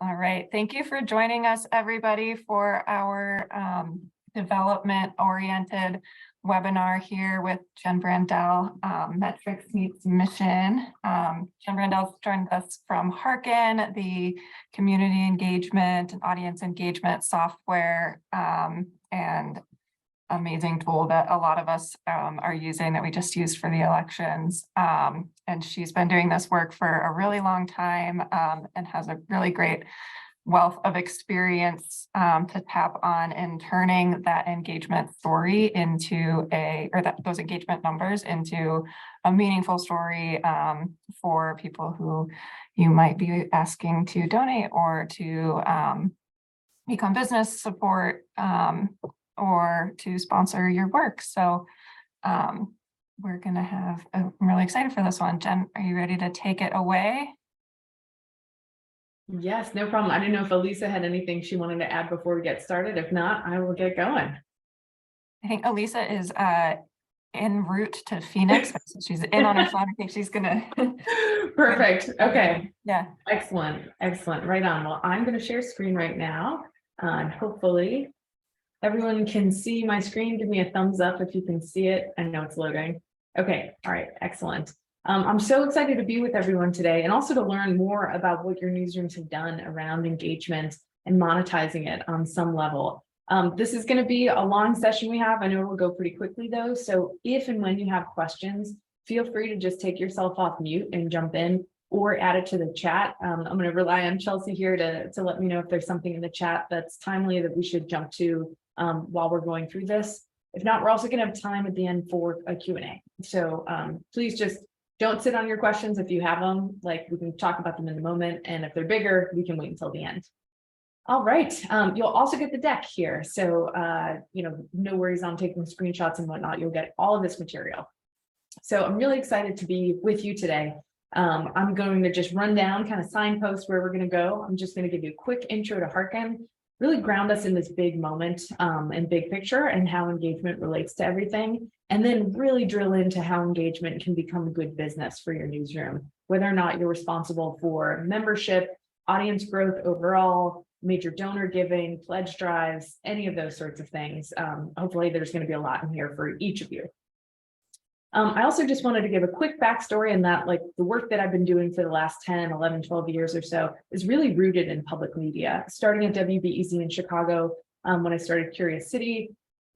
All right, thank you for joining us, everybody, for our development-oriented webinar here with Jen Brandel, Metrics Meets Mission. Jen Brandel's joined us from Hearken, the community engagement and audience engagement software and amazing tool that a lot of us are using that we just used for the elections. And she's been doing this work for a really long time and has a really great wealth of experience to tap on in turning that engagement story into those engagement numbers into a meaningful story for people who you might be asking to donate or to become business support or to sponsor your work. So we're gonna have, I'm really excited for this one. Jen, are you ready to take it away? Yes, no problem. I didn't know if Elisa had anything she wanted to add before we get started. If not, I will get going. I think Elisa is en route to Phoenix. She's in on her phone. I think she's gonna. Perfect. Okay. Yeah. Excellent. Excellent. Right on. Well, I'm going to share screen right now. And hopefully everyone can see my screen. Give me a thumbs up if you can see it. I know it's loading. Okay. All right. Excellent. I'm so excited to be with everyone today and also to learn more about what your newsrooms have done around engagement and monetizing it on some level. This is going to be a long session we have. I know it will go pretty quickly though. So if and when you have questions, feel free to just take yourself off mute and jump in or add it to the chat. I'm going to rely on Chelsea here to let me know if there's something in the chat that's timely that we should jump to while we're going through this. If not, we're also going to have time at the end for a Q&A. So please just don't sit on your questions if you have them. Like, we can talk about them in a moment. And if they're bigger, we can wait until the end. All right. You'll also get the deck here. So, no worries on taking screenshots and whatnot. You'll get all of this material. So I'm really excited to be with you today. I'm going to just run down, kind of signpost where we're going to go. I'm just going to give you a quick intro to Hearken, really ground us in this big moment and big picture and how engagement relates to everything. And then really drill into how engagement can become a good business for your newsroom, whether or not you're responsible for membership, audience growth overall, major donor giving, pledge drives, any of those sorts of things. Hopefully there's going to be a lot in here for each of you. I also just wanted to give a quick backstory in that, like, the work that I've been doing for the last 10, 11, 12 years or so is really rooted in public media, starting at WBEZ in Chicago when I started Curious City,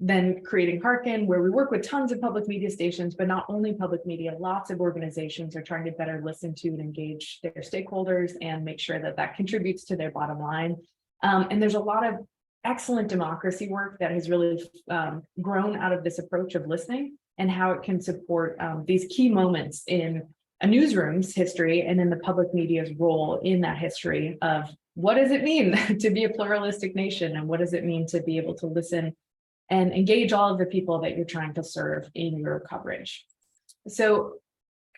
then creating Hearken, where we work with tons of public media stations, but not only public media, lots of organizations are trying to better listen to and engage their stakeholders and make sure that that contributes to their bottom line. And there's a lot of excellent democracy work that has really grown out of this approach of listening and how it can support these key moments in a newsroom's history and in the public media's role in that history of what does it mean to be a pluralistic nation and what does it mean to be able to listen and engage all of the people that you're trying to serve in your coverage. So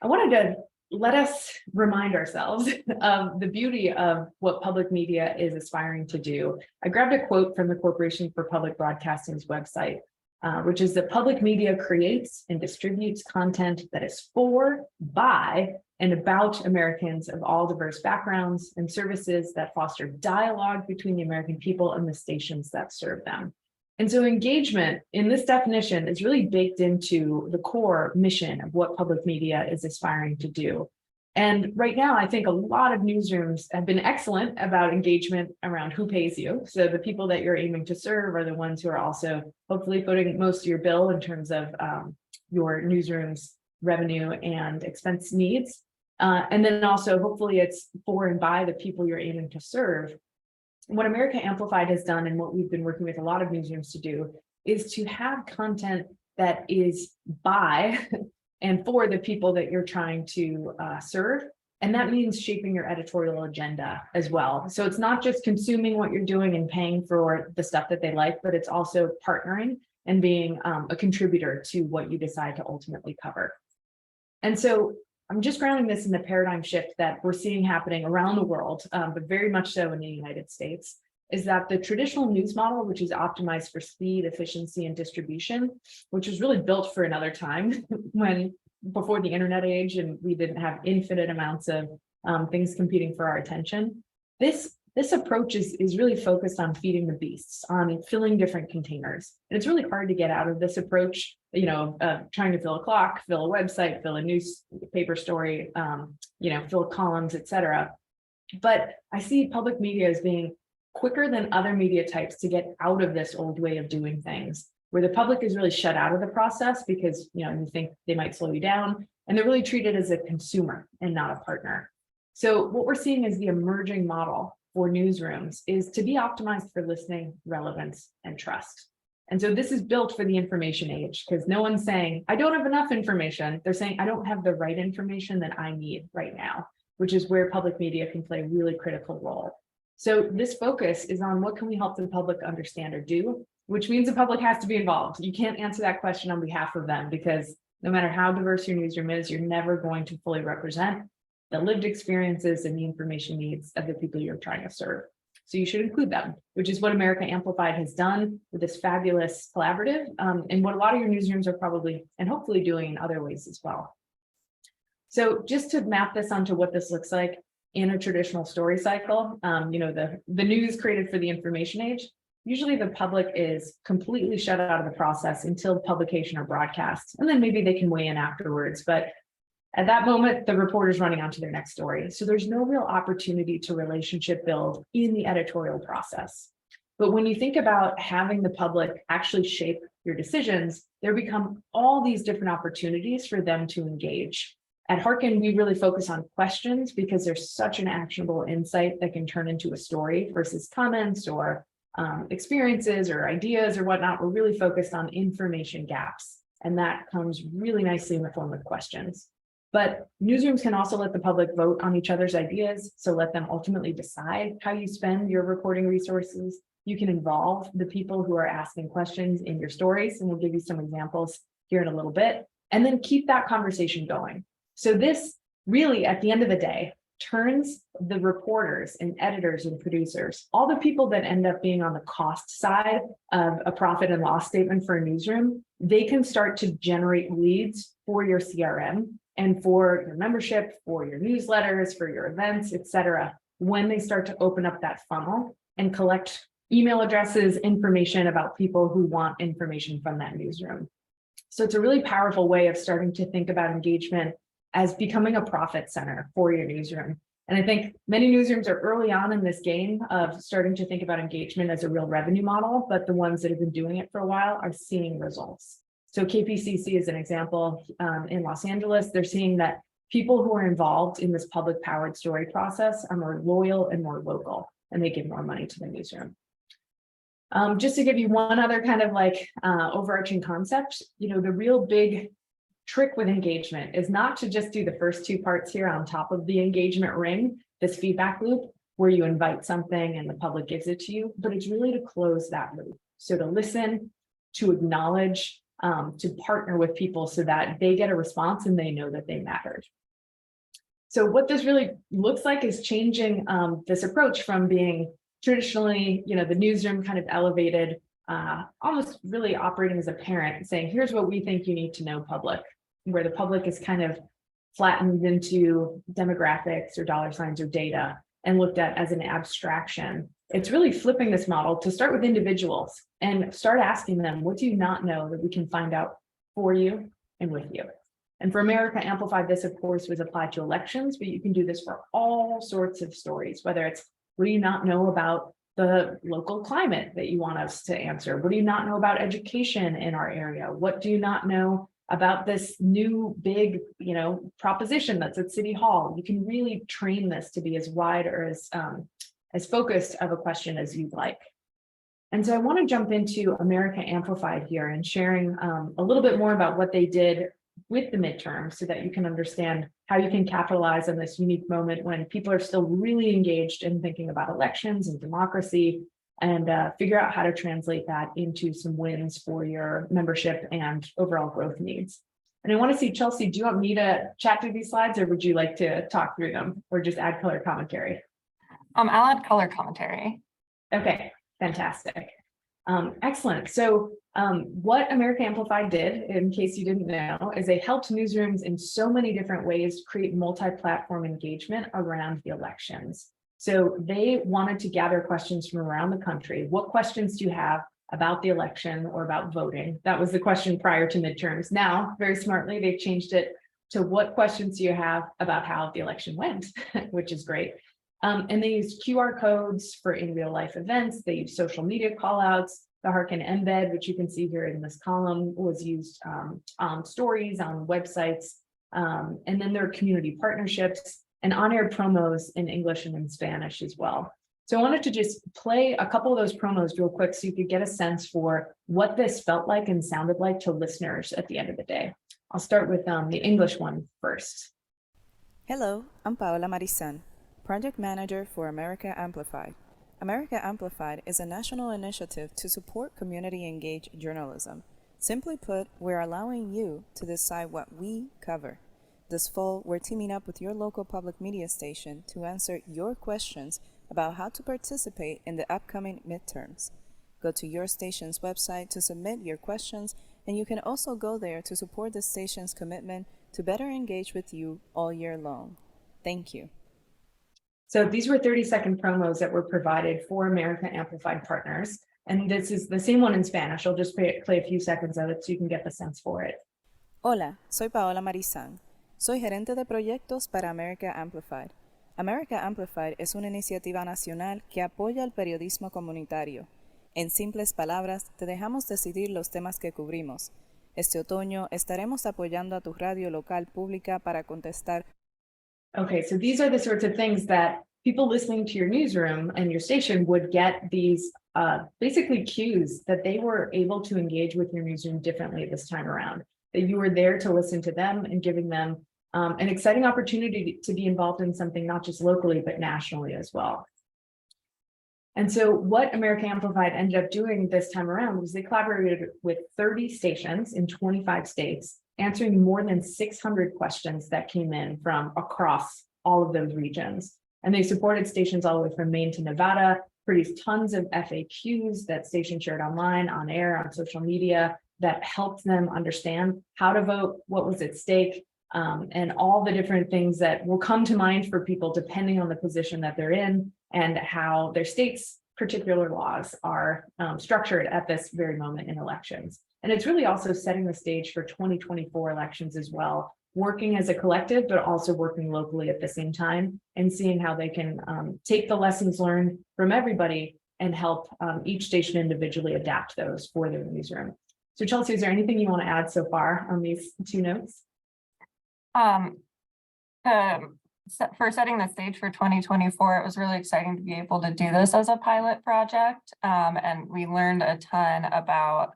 I wanted to let us remind ourselves of the beauty of what public media is aspiring to do. I grabbed a quote from the Corporation for Public Broadcasting's website, which is that public media creates and distributes content that is for, by, and about Americans of all diverse backgrounds and services that foster dialogue between the American people and the stations that serve them. And so engagement in this definition is really baked into the core mission of what public media is aspiring to do. And right now, I think a lot of newsrooms have been excellent about engagement around who pays you. So the people that you're aiming to serve are the ones who are also hopefully footing most of your bill in terms of your newsroom's revenue and expense needs. And then also, hopefully it's for and by the people you're aiming to serve. What America Amplified has done and what we've been working with a lot of newsrooms to do is to have content that is by and for the people that you're trying to serve. And that means shaping your editorial agenda as well. So it's not just consuming what you're doing and paying for the stuff that they like, but it's also partnering and being a contributor to what you decide to ultimately cover. And so I'm just grounding this in the paradigm shift that we're seeing happening around the world, but very much so in the United States, is that the traditional news model, which is optimized for speed, efficiency, and distribution, which was really built for another time before the internet age, and we didn't have infinite amounts of things competing for our attention. This this approach is really focused on feeding the beasts, on filling different containers. And it's really hard to get out of this approach, trying to fill a clock, fill a website, fill a newspaper story, fill columns, etc. But I see public media as being quicker than other media types to get out of this old way of doing things, where the public is really shut out of the process because you think they might slow you down, and they're really treated as a consumer and not a partner. So what we're seeing is the emerging model for newsrooms is to be optimized for listening, relevance, and trust. And so this is built for the information age, because no one's saying, I don't have enough information. They're saying, I don't have the right information that I need right now, which is where public media can play a really critical role. So this focus is on what can we help the public understand or do, which means the public has to be involved. You can't answer that question on behalf of them, because no matter how diverse your newsroom is, you're never going to fully represent the lived experiences and the information needs of the people you're trying to serve. So you should include them, which is what America Amplified has done with this fabulous collaborative, and what a lot of your newsrooms are probably and hopefully doing in other ways as well. So just to map this onto what this looks like in a traditional story cycle, the news created for the information age, usually the public is completely shut out of the process until publication or broadcast, and then maybe they can weigh in afterwards. But at that moment, the reporter's running on to their next story. So there's no real opportunity to relationship build in the editorial process. But when you think about having the public actually shape your decisions, there become all these different opportunities for them to engage. At Hearken, we really focus on questions because there's such an actionable insight that can turn into a story versus comments or experiences or ideas or whatnot. We're really focused on information gaps, and that comes really nicely in the form of questions. But newsrooms can also let the public vote on each other's ideas, so let them ultimately decide how you spend your reporting resources. You can involve the people who are asking questions in your stories, and we'll give you some examples here in a little bit, and then keep that conversation going. So this really, at the end of the day, turns the reporters and editors and producers, all the people that end up being on the cost side of a profit and loss statement for a newsroom, they can start to generate leads for your CRM and for your membership, for your newsletters, for your events, etc., when they start to open up that funnel and collect email addresses, information about people who want information from that newsroom. So it's a really powerful way of starting to think about engagement as becoming a profit center for your newsroom. And I think many newsrooms are early on in this game of starting to think about engagement as a real revenue model, but the ones that have been doing it for a while are seeing results. So KPCC is an example in Los Angeles. They're seeing that people who are involved in this public powered story process are more loyal and more local, and they give more money to the newsroom. Just to give you one other kind of overarching concept, the real big trick with engagement is not to just do the first two parts here on top of the engagement ring, this feedback loop where you invite something and the public gives it to you, but it's really to close that loop. So to listen, to acknowledge, to partner with people so that they get a response and they know that they mattered. So what this really looks like is changing this approach from being traditionally, the newsroom kind of elevated, almost really operating as a parent, saying, here's what we think you need to know, public, where the public is kind of flattened into demographics or dollar signs or data and looked at as an abstraction. It's really flipping this model to start with individuals and start asking them, what do you not know that we can find out for you and with you? And for America Amplified, this of course was applied to elections, but you can do this for all sorts of stories, whether it's, what do you not know about the local climate that you want us to answer? What do you not know about education in our area? What do you not know about this new big, proposition that's at City Hall? You can really train this to be as wide or as focused of a question as you'd like. And so I want to jump into America Amplified here and sharing a little bit more about what they did with the midterm so that you can understand how you can capitalize on this unique moment when people are still really engaged in thinking about elections and democracy, and figure out how to translate that into some wins for your membership and overall growth needs. And I want to see, Chelsea, do you want me to chat through these slides, or would you like to talk through them or just add color commentary? I'll add color commentary. Okay, fantastic. Excellent. So what America Amplified did, in case you didn't know, is they helped newsrooms in so many different ways create multi-platform engagement around the elections. So they wanted to gather questions from around the country. What questions do you have about the election or about voting? That was the question prior to midterms. Now, very smartly, they've changed it to what questions do you have about how the election went, which is great. And they use QR codes for in real life events. They use social media call outs. The Hearken embed, which you can see here in this column, was used on stories, on websites. And then there are community partnerships and on-air promos in English and in Spanish as well. So I wanted to just play a couple of those promos real quick so you could get a sense for what this felt like and sounded like to listeners at the end of the day. I'll start with the English one first. Hello, I'm Paola Marisan, Project Manager for America Amplified. America Amplified is a national initiative to support community-engaged journalism. Simply put, we're allowing you to decide what we cover. This fall, we're teaming up with your local public media station to answer your questions about how to participate in the upcoming midterms. Go to your station's website to submit your questions, and you can also go there to support the station's commitment to better engage with you all year long. Thank you. So these were 30-second promos that were provided for America Amplified partners. And this is the same one in Spanish. I'll just play a few seconds of it so you can get the sense for it. Hola, soy Paola Marisan. Soy gerente de proyectos para America Amplified. America Amplified es una iniciativa nacional que apoya el periodismo comunitario. En simples palabras, te dejamos decidir los temas que cubrimos. Este otoño estaremos apoyando a tu radio local pública para contestar. Okay, so these are the sorts of things that people listening to your newsroom and your station would get these basically cues that they were able to engage with your newsroom differently this time around, that you were there to listen to them and giving them an exciting opportunity to be involved in something not just locally, but nationally as well. And so what America Amplified ended up doing this time around was they collaborated with 30 stations in 25 states, answering more than 600 questions that came in from across all of those regions. And they supported stations all the way from Maine to Nevada, produced tons of FAQs that stations shared online, on air, on social media, that helped them understand how to vote, what was at stake, and all the different things that will come to mind for people depending on the position that they're in and how their state's particular laws are structured at this very moment in elections. And it's really also setting the stage for 2024 elections as well, working as a collective, but also working locally at the same time and seeing how they can take the lessons learned from everybody and help each station individually adapt those for their newsroom. So Chelsea, is there anything you want to add so far on these two notes? For setting the stage for 2024, it was really exciting to be able to do this as a pilot project. And we learned a ton about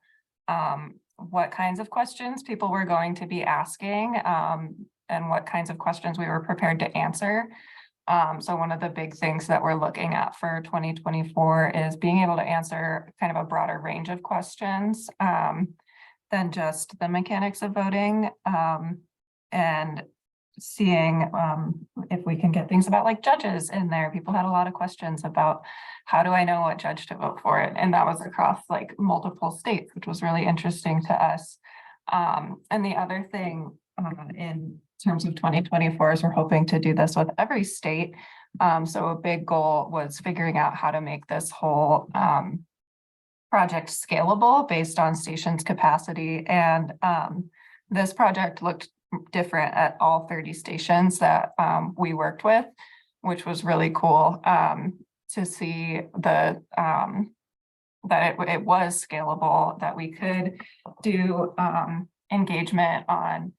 what kinds of questions people were going to be asking and what kinds of questions we were prepared to answer. So one of the big things that we're looking at for 2024 is being able to answer kind of a broader range of questions than just the mechanics of voting, and seeing if we can get things about like judges in there. People had a lot of questions about how do I know what judge to vote for it? And that was across like multiple states, which was really interesting to us. And the other thing in terms of 2024 is we're hoping to do this with every state. So a big goal was figuring out how to make this whole project scalable based on stations' capacity. And this project looked different at all 30 stations that we worked with, which was really cool to see the that it was scalable, that we could do engagement on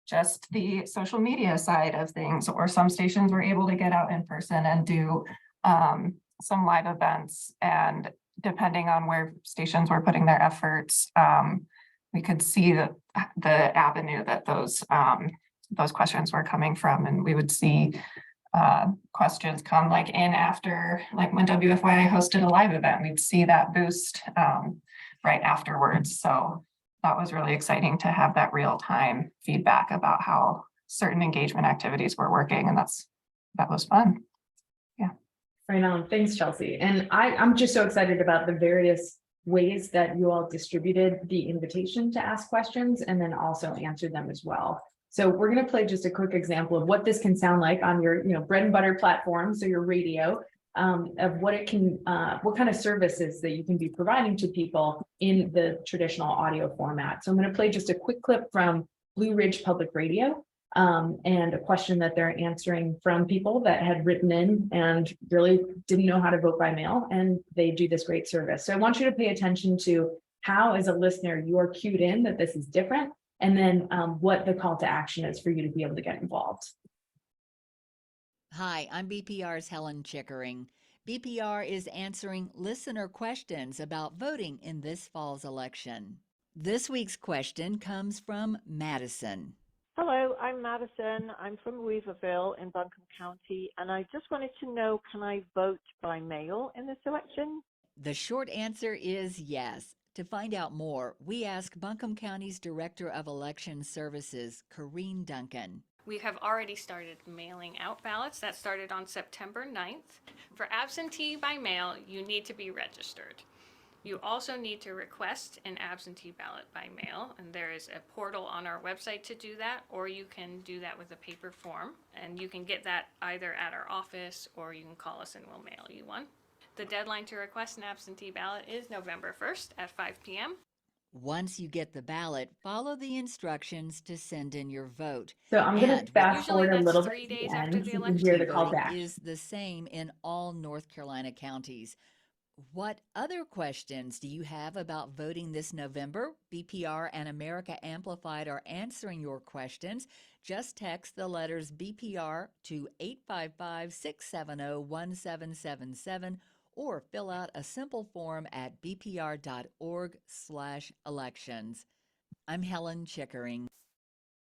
just the social media side of things, or some stations were able to get out in person and do some live events, and depending on where stations were putting their efforts, we could see the avenue that those questions were coming from, and we would see questions come like in after, like when WFYI hosted a live event, we'd see that boost right afterwards. So that was really exciting to have that real-time feedback about how certain engagement activities were working, and that was fun. Yeah. Right on. Thanks, Chelsea. And I'm just so excited about the various ways that you all distributed the invitation to ask questions and then also answer them as well. So we're going to play just a quick example of what this can sound like on your, bread and butter platform, so your radio, of what it can, what kind of services that you can be providing to people in the traditional audio format. So I'm going to play just a quick clip from Blue Ridge Public Radio, and a question that they're answering from people that had written in and really didn't know how to vote by mail, and they do this great service. So I want you to pay attention to how, as a listener, you are cued in that this is different, and then what the call to action is for you to be able to get involved. Hi, I'm BPR's Helen Chickering. BPR is answering listener questions about voting in this fall's election. This week's question comes from Madison. Hello, I'm Madison. I'm from Weaverville in Buncombe County, and I just wanted to know, can I vote by mail in this election? The short answer is yes. To find out more, we asked Buncombe County's Director of Election Services, Corrine Duncan. We have already started mailing out ballots. That started on September 9th. For absentee by mail, you need to be registered. You also need to request an absentee ballot by mail, and there is a portal on our website to do that, or you can do that with a paper form, and you can get that either at our office or you can call us and we'll mail you one. The deadline to request an absentee ballot is November 1st at 5 p.m. Once you get the ballot, follow the instructions to send in your vote. So I'm going to fast Usually forward a that's little 3 bit days to the after end the so you can election. hear the call Voting back. is the same in all North Carolina counties. What other questions do you have about voting this November? BPR and America Amplified are answering your questions. Just text the letters BPR to 855-670-1777 or fill out a simple form at bpr.org/elections. I'm Helen Chickering.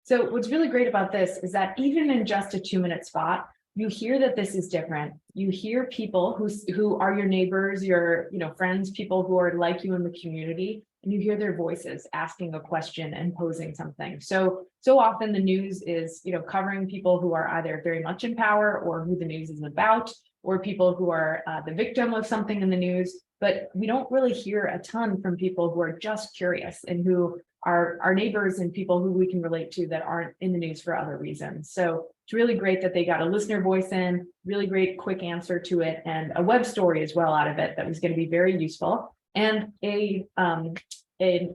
So what's really great about this is that even in just a 2-minute spot, you hear that this is different. You hear people who are your neighbors, your friends, people who are like you in the community, and you hear their voices asking a question and posing something. So often the news is covering people who are either very much in power or who the news is about, or people who are the victim of something in the news. But we don't really hear a ton from people who are just curious and who are our neighbors and people who we can relate to that aren't in the news for other reasons. So it's really great that they got a listener voice in, really great quick answer to it, and a web story as well out of it that was going to be very useful. And a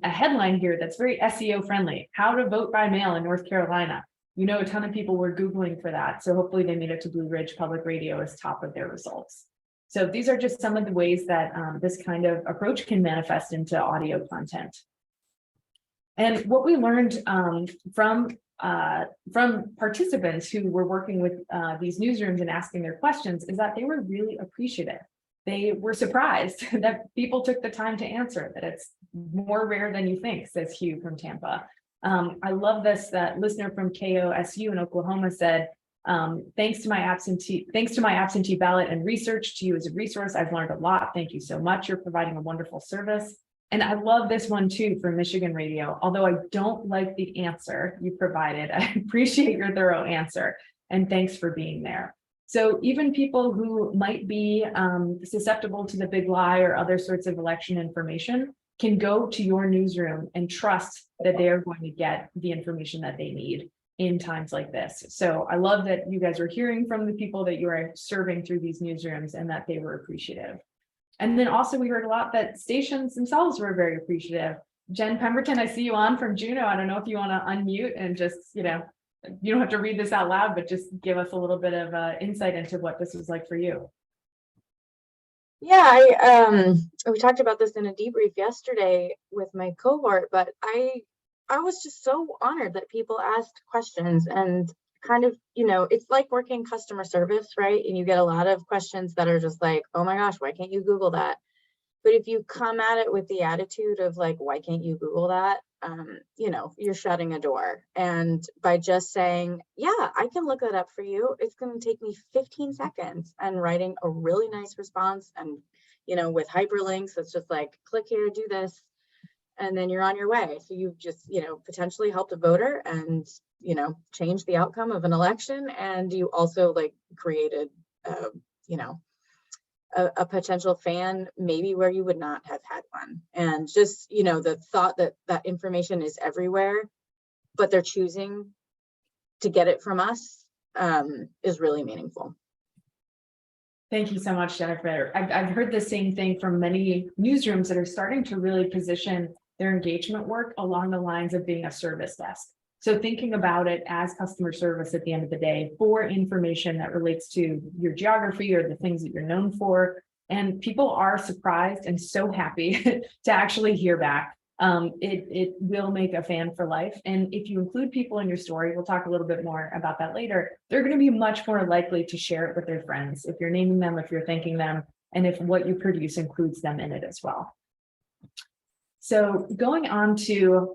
headline here that's very SEO friendly: how to vote by mail in North Carolina. A ton of people were Googling for that. So hopefully they made it to Blue Ridge Public Radio as top of their results. So these are just some of the ways that this kind of approach can manifest into audio content. And what we learned from participants who were working with these newsrooms and asking their questions is that they were really appreciative. They were surprised that people took the time to answer, that it's more rare than you think, says Hugh from Tampa. I love this, that listener from KOSU in Oklahoma said, thanks to my absentee ballot and research, to you as a resource, I've learned a lot. Thank you so much. You're providing a wonderful service. And I love this one too from Michigan Radio. Although I don't like the answer you provided, I appreciate your thorough answer and thanks for being there. So even people who might be susceptible to the big lie or other sorts of election information can go to your newsroom and trust that they are going to get the information that they need in times like this. So I love that you guys are hearing from the people that you are serving through these newsrooms and that they were appreciative. And then also we heard a lot that stations themselves were very appreciative. Jen Pemberton, I see you on from Juneau. I don't know if you want to unmute and just, you don't have to read this out loud, but just give us a little bit of insight into what this was like for you. Yeah, we talked about this in a debrief yesterday with my cohort, but I was just so honored that people asked questions and kind of, it's like working customer service, right? And you get a lot of questions that are just like, oh my gosh, why can't you Google that? But if you come at it with the attitude of like, why can't you Google that? You're shutting a door. And by just saying, yeah, I can look that up for you, it's going to take me 15 seconds and writing a really nice response. And, with hyperlinks, it's just like, click here, do this, and then you're on your way. So you've just, potentially helped a voter and, changed the outcome of an election. And you also created, a potential fan, maybe where you would not have had one. And just, the thought that that information is everywhere, but they're choosing to get it from us is really meaningful. Thank you so much, Jennifer. I've heard the same thing from many newsrooms that are starting to really position their engagement work along the lines of being a service desk. So thinking about it as customer service at the end of the day for information that relates to your geography or the things that you're known for. And people are surprised and so happy to actually hear back. It will make a fan for life. And if you include people in your story, we'll talk a little bit more about that later, they're going to be much more likely to share it with their friends if you're naming them, if you're thanking them, and if what you produce includes them in it as well. So going on to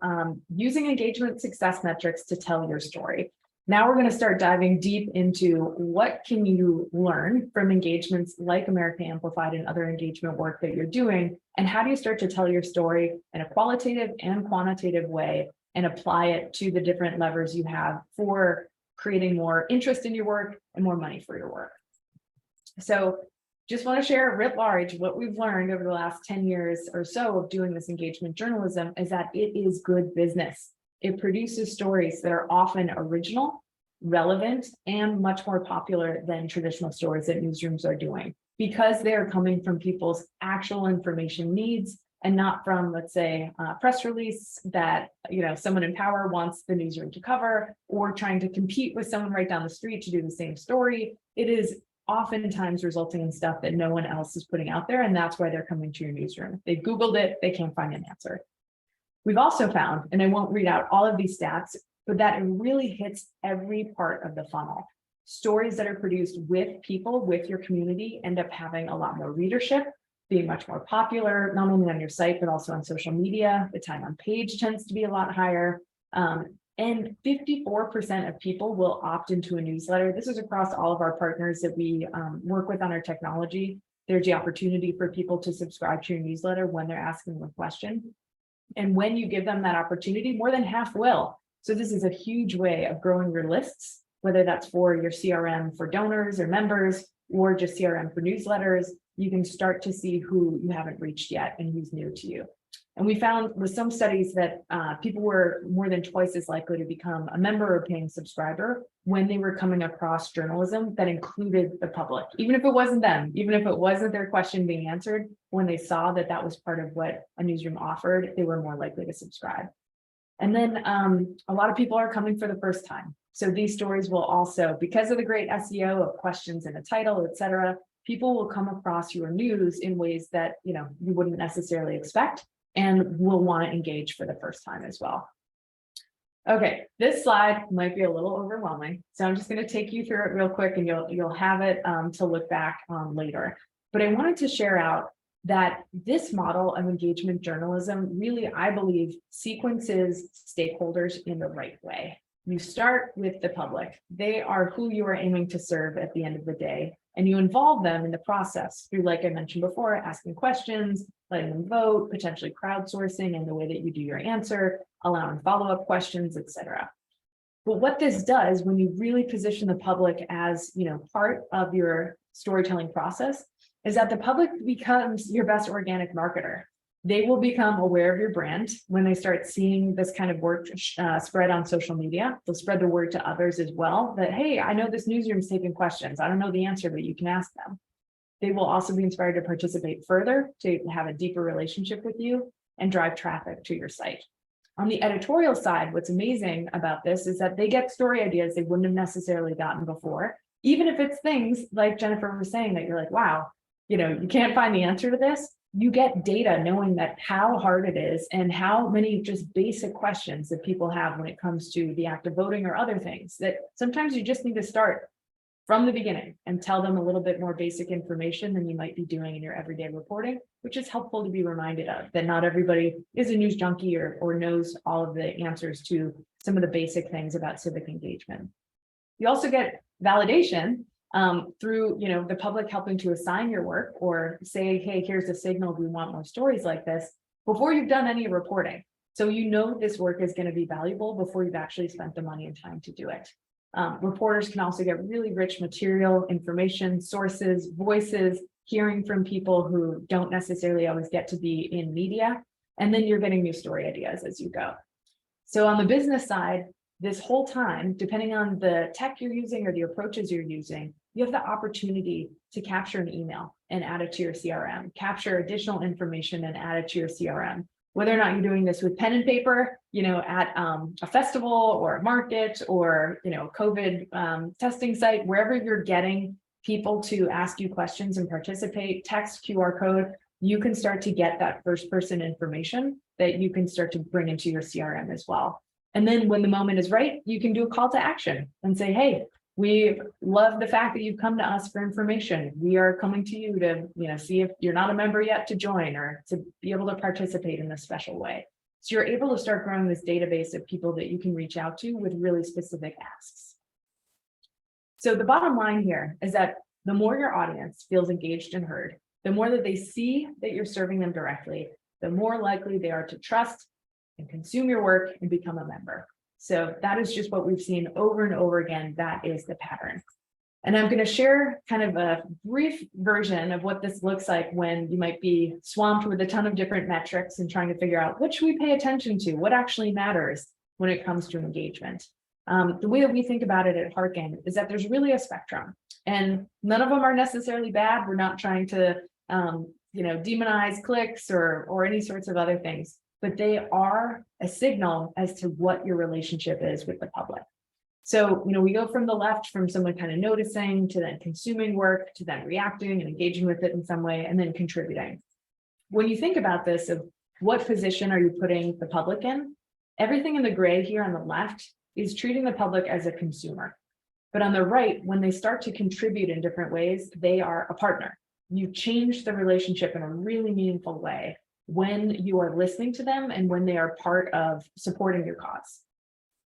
using engagement success metrics to tell your story. Now we're going to start diving deep into what can you learn from engagements like America Amplified and other engagement work that you're doing, and how do you start to tell your story in a qualitative and quantitative way and apply it to the different levers you have for creating more interest in your work and more money for your work. So just want to share writ large what we've learned over the last 10 years or so of doing this engagement journalism is that it is good business. It produces stories that are often original, relevant, and much more popular than traditional stories that newsrooms are doing because they're coming from people's actual information needs and not from, let's say, a press release that someone in power wants the newsroom to cover or trying to compete with someone right down the street to do the same story. It is oftentimes resulting in stuff that no one else is putting out there, and that's why they're coming to your newsroom. They've Googled it, they can't find an answer. We've also found, and I won't read out all of these stats, but that it really hits every part of the funnel. Stories that are produced with people, with your community, end up having a lot more readership, being much more popular, not only on your site, but also on social media. The time on page tends to be a lot higher. And 54% of people will opt into a newsletter. This is across all of our partners that we work with on our technology. There's the opportunity for people to subscribe to your newsletter when they're asking a question. And when you give them that opportunity, more than half will. So this is a huge way of growing your lists, whether that's for your CRM for donors or members, or just CRM for newsletters. You can start to see who you haven't reached yet and who's new to you. And we found with some studies that people were more than twice as likely to become a member or paying subscriber when they were coming across journalism that included the public, even if it wasn't them, even if it wasn't their question being answered, when they saw that that was part of what a newsroom offered, they were more likely to subscribe. And then a lot of people are coming for the first time. So these stories will also, because of the great SEO of questions in a title, et cetera, people will come across your news in ways that you wouldn't necessarily expect and will want to engage for the first time as well. Okay, this slide might be a little overwhelming, so I'm just going to take you through it real quick and you'll have it to look back on later. But I wanted to share out that this model of engagement journalism really, I believe, sequences stakeholders in the right way. You start with the public. They are who you are aiming to serve at the end of the day, and you involve them in the process through, like I mentioned before, asking questions, letting them vote, potentially crowdsourcing in the way that you do your answer, allowing follow-up questions, etc. But what this does when you really position the public as part of your storytelling process is that the public becomes your best organic marketer. They will become aware of your brand when they start seeing this kind of work spread on social media. They'll spread the word to others as well that, hey, I know this newsroom's taking questions. I don't know the answer, but you can ask them. They will also be inspired to participate further, to have a deeper relationship with you and drive traffic to your site. On the editorial side, what's amazing about this is that they get story ideas they wouldn't have necessarily gotten before, even if it's things like Jennifer was saying that you're like, wow, you can't find the answer to this. You get data knowing that how hard it is and how many just basic questions that people have when it comes to the act of voting or other things, that sometimes you just need to start from the beginning and tell them a little bit more basic information than you might be doing in your everyday reporting, which is helpful to be reminded of, that not everybody is a news junkie or knows all of the answers to some of the basic things about civic engagement. You also get validation through the public helping to assign your work or say, hey, here's a signal, we want more stories like this before you've done any reporting. So this work is going to be valuable before you've actually spent the money and time to do it. Reporters can also get really rich material, information, sources, voices, hearing from people who don't necessarily always get to be in media. And then you're getting new story ideas as you go. So on the business side, this whole time, depending on the tech you're using or the approaches you're using, you have the opportunity to capture an email and add it to your CRM, capture additional information and add it to your CRM. Whether or not you're doing this with pen and paper, at a festival or a market or, COVID testing site, wherever you're getting people to ask you questions and participate, text, QR code, you can start to get that first person information that you can start to bring into your CRM as well. And then when the moment is right, you can do a call to action and say, hey, we love the fact that you've come to us for information. We are coming to you to, see if you're not a member yet to join or to be able to participate in a special way. So you're able to start growing this database of people that you can reach out to with really specific asks. So the bottom line here is that the more your audience feels engaged and heard, the more that they see that you're serving them directly, the more likely they are to trust and consume your work and become a member. So that is just what we've seen over and over again. That is the pattern. And I'm going to share kind of a brief version of what this looks like when you might be swamped with a ton of different metrics and trying to figure out what should we pay attention to, what actually matters when it comes to engagement. The way that we think about it at Hearken is that there's really a spectrum, and none of them are necessarily bad. We're not trying to demonize clicks or any sorts of other things, but they are a signal as to what your relationship is with the public. So, we go from the left, from someone kind of noticing to then consuming work to then reacting and engaging with it in some way and then contributing. When you think about this, of what position are you putting the public in? Everything in the gray here on the left is treating the public as a consumer. But on the right, when they start to contribute in different ways, they are a partner. You change the relationship in a really meaningful way when you are listening to them and when they are part of supporting your cause.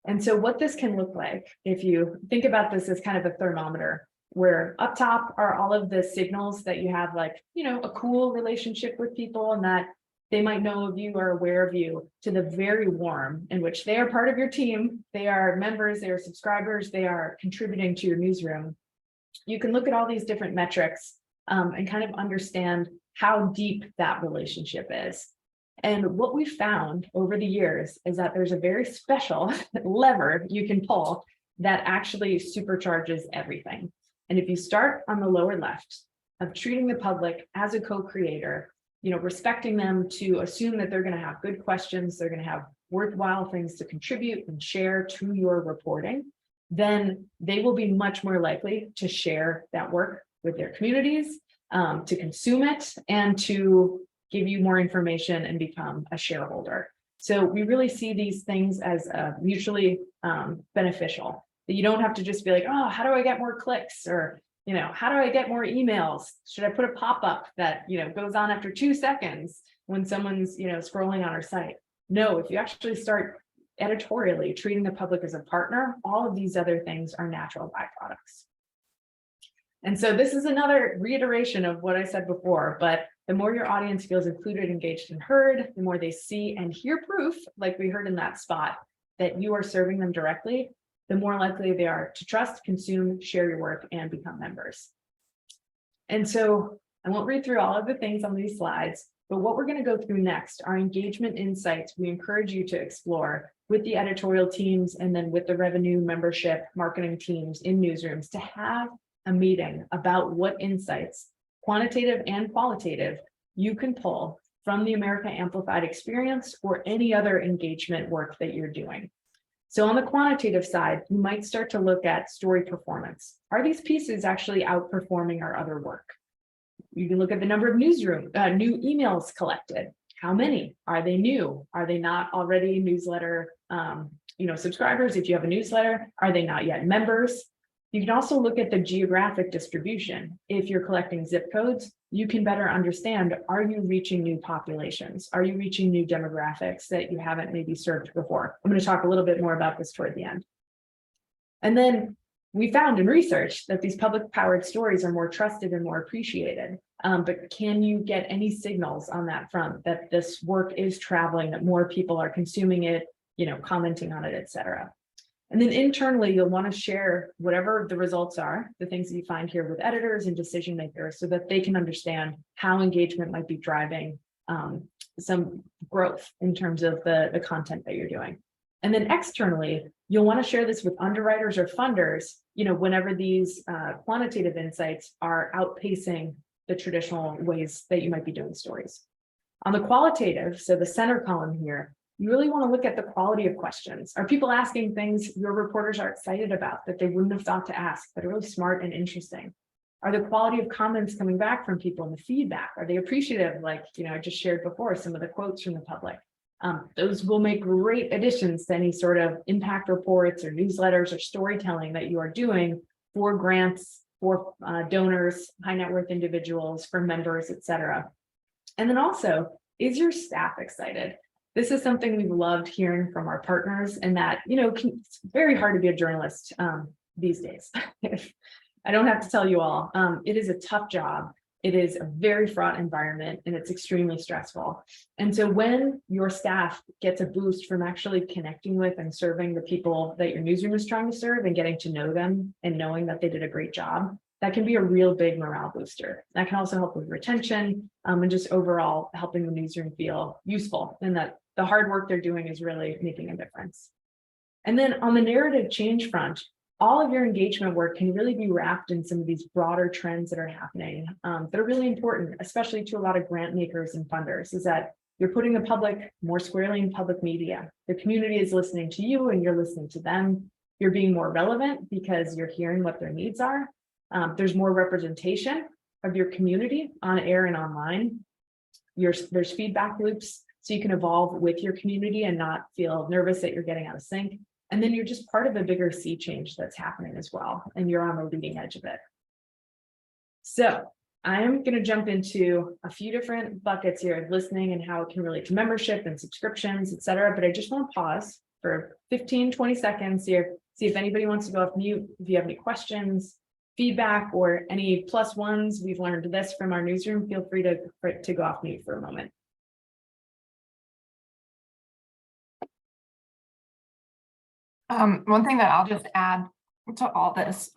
And so what this can look like, if you think about this as kind of a thermometer, where up top are all of the signals that you have, like, a cool relationship with people and that they might know of you or aware of you, to the very warm, in which they are part of your team, they are members, they are subscribers, they are contributing to your newsroom. You can look at all these different metrics and kind of understand how deep that relationship is. And what we found over the years is that there's a very special lever you can pull that actually supercharges everything. And if you start on the lower left of treating the public as a co-creator, respecting them, to assume that they're going to have good questions, they're going to have worthwhile things to contribute and share to your reporting, then they will be much more likely to share that work with their communities, to consume it, and to give you more information and become a shareholder. So we really see these things as mutually beneficial, that you don't have to just be like, oh, how do I get more clicks? Or, how do I get more emails? Should I put a pop-up that, goes on after 2 seconds when someone's, scrolling on our site? No, if you actually start editorially treating the public as a partner, all of these other things are natural byproducts. And so this is another reiteration of what I said before, but the more your audience feels included, engaged, and heard, the more they see and hear proof, like we heard in that spot, that you are serving them directly, the more likely they are to trust, consume, share your work, and become members. And so I won't read through all of the things on these slides, but what we're going to go through next are engagement insights we encourage you to explore with the editorial teams and then with the revenue, membership, marketing teams in newsrooms, to have a meeting about what insights, quantitative and qualitative, you can pull from the America Amplified experience or any other engagement work that you're doing. So on the quantitative side, you might start to look at story performance. Are these pieces actually outperforming our other work? You can look at the number of new emails collected. How many? Are they new? Are they not already newsletter subscribers? If you have a newsletter, are they not yet members? You can also look at the geographic distribution. If you're collecting zip codes, you can better understand, are you reaching new populations? Are you reaching new demographics that you haven't maybe served before? I'm going to talk a little bit more about this toward the end. And then we found in research that these public-powered stories are more trusted and more appreciated. But can you get any signals on that front that this work is traveling, that more people are consuming it, commenting on it, et cetera? And then internally, you'll want to share whatever the results are, the things that you find here with editors and decision makers, so that they can understand how engagement might be driving some growth in terms of the content that you're doing. And then externally, you'll want to share this with underwriters or funders, whenever these quantitative insights are outpacing the traditional ways that you might be doing stories. On the qualitative, so the center column here, you really want to look at the quality of questions. Are people asking things your reporters are excited about that they wouldn't have thought to ask, that are really smart and interesting? Are the quality of comments coming back from people and the feedback? Are they appreciative? Like, I just shared before some of the quotes from the public. Those will make great additions to any sort of impact reports or newsletters or storytelling that you are doing for grants, for donors, high net worth individuals, for members, etc. And then also, is your staff excited? This is something we've loved hearing from our partners, and that, it's very hard to be a journalist these days. I don't have to tell you all, it is a tough job. It is a very fraught environment, and it's extremely stressful. And so when your staff gets a boost from actually connecting with and serving the people that your newsroom is trying to serve and getting to know them and knowing that they did a great job, that can be a real big morale booster. That can also help with retention and just overall helping the newsroom feel useful, and that the hard work they're doing is really making a difference. And then on the narrative change front, all of your engagement work can really be wrapped in some of these broader trends that are happening that are really important, especially to a lot of grant makers and funders, is that you're putting the public more squarely in public media. The community is listening to you and you're listening to them. You're being more relevant because you're hearing what their needs are. There's more representation of your community on air and online. There's feedback loops, so you can evolve with your community and not feel nervous that you're getting out of sync. And then you're just part of a bigger sea change that's happening as well, and you're on the leading edge of it. So I'm going to jump into a few different buckets here of listening and how it can relate to membership and subscriptions, et cetera. But I just want to pause for 15, 20 seconds here, see if anybody wants to go off mute, if you have any questions, feedback, or any plus ones. We've learned this from our newsroom. Feel free to go off mute for a moment. One thing that I'll just add to all this,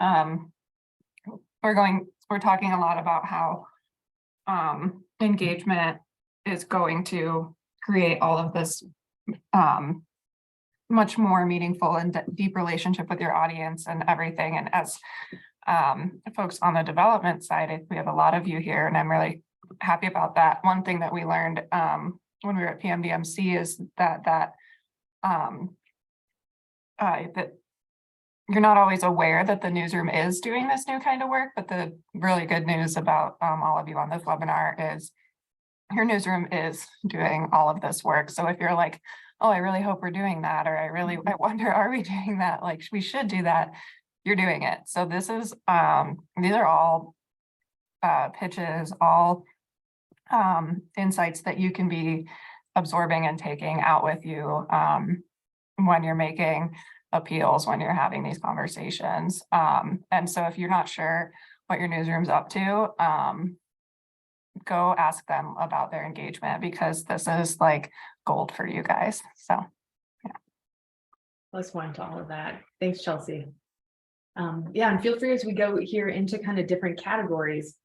we're talking a lot about how engagement is going to create all of this much more meaningful and deep relationship with your audience and everything. And as folks on the development side, we have a lot of you here, and I'm really happy about that. One thing that we learned when we were at PMDMC is that you're not always aware that the newsroom is doing this new kind of work, but the really good news about all of you on this webinar is your newsroom is doing all of this work. So if you're like, oh, I really hope we're doing that, or I wonder, are we doing that? Like, we should do that. You're doing it. So this is, these are all pitches, all insights that you can be absorbing and taking out with you when you're making appeals, when you're having these conversations. And so if you're not sure what your newsroom's up to, go ask them about their engagement, because this is like gold for you guys. So yeah. Plus one to all of that. Thanks, Chelsea. Yeah, and feel free as we go here into kind of different categories.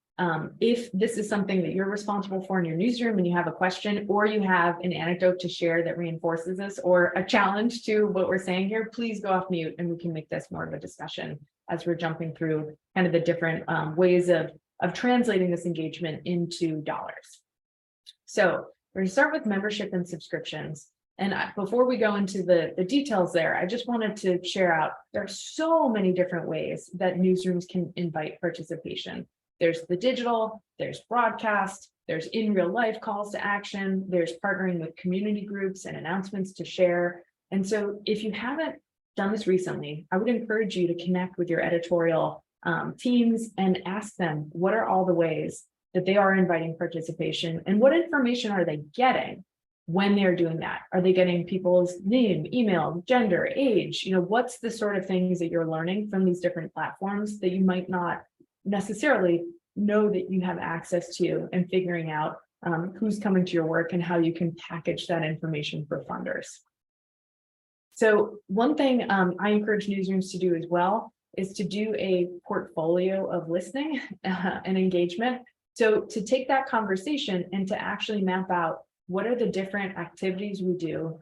If this is something that you're responsible for in your newsroom and you have a question, or you have an anecdote to share that reinforces this, or a challenge to what we're saying here, please go off mute and we can make this more of a discussion as we're jumping through kind of the different ways of translating this engagement into dollars. So we're going to start with membership and subscriptions. And before we go into the details there, I just wanted to share out, there are so many different ways that newsrooms can invite participation. There's the digital, there's broadcast, there's in real life calls to action, there's partnering with community groups and announcements to share. And so if you haven't done this recently, I would encourage you to connect with your editorial teams and ask them, what are all the ways that they are inviting participation, and what information are they getting when they're doing that? Are they getting people's name, email, gender, age? What's the sort of things that you're learning from these different platforms that you might not necessarily know that you have access to, and figuring out who's coming to your work and how you can package that information for funders. So one thing I encourage newsrooms to do as well is to do a portfolio of listening and engagement. So to take that conversation and to actually map out what are the different activities we do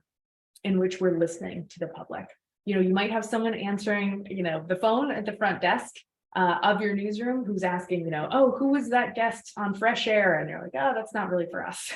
in which we're listening to the public. You might have someone answering, the phone at the front desk of your newsroom who's asking, oh, who was that guest on Fresh Air? And you're like, oh, that's not really for us.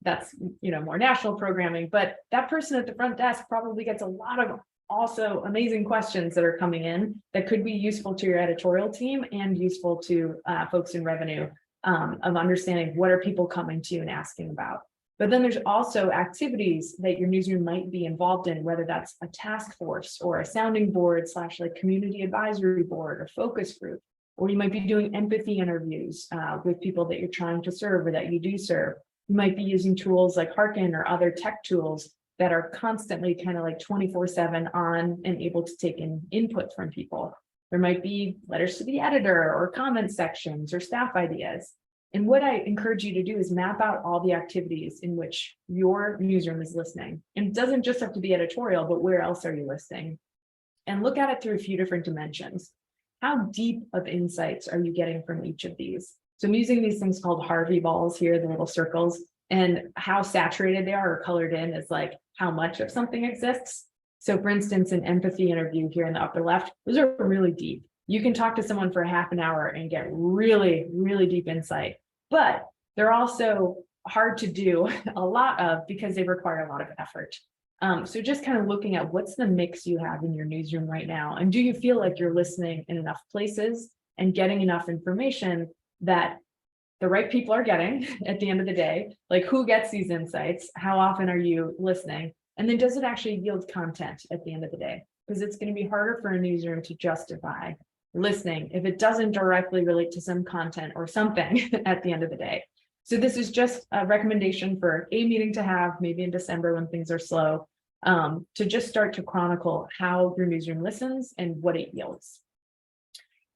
That's, more national programming. But that person at the front desk probably gets a lot of also amazing questions that are coming in that could be useful to your editorial team and useful to folks in revenue of understanding what are people coming to and asking about. But then there's also activities that your newsroom might be involved in, whether that's a task force or a sounding board / like community advisory board or focus group, or you might be doing empathy interviews with people that you're trying to serve or that you do serve. You might be using tools like Hearken or other tech tools that are constantly kind of like 24/7 on and able to take in input from people. There might be letters to the editor or comment sections or staff ideas. And what I encourage you to do is map out all the activities in which your newsroom is listening. And it doesn't just have to be editorial, but where else are you listening? And look at it through a few different dimensions. How deep of insights are you getting from each of these? So I'm using these things called Harvey balls here, the little circles, and how saturated they are or colored in is like how much of something exists. So for instance, an empathy interview here in the upper left, those are really deep. You can talk to someone for half an hour and get really, really deep insight, but they're also hard to do a lot of because they require a lot of effort. So just kind of looking at what's the mix you have in your newsroom right now, and do you feel like you're listening in enough places and getting enough information that the right people are getting at the end of the day? Like, who gets these insights? How often are you listening? And then does it actually yield content at the end of the day? Because it's going to be harder for a newsroom to justify listening if it doesn't directly relate to some content or something at the end of the day. So this is just a recommendation for a meeting to have maybe in December when things are slow, to just start to chronicle how your newsroom listens and what it yields.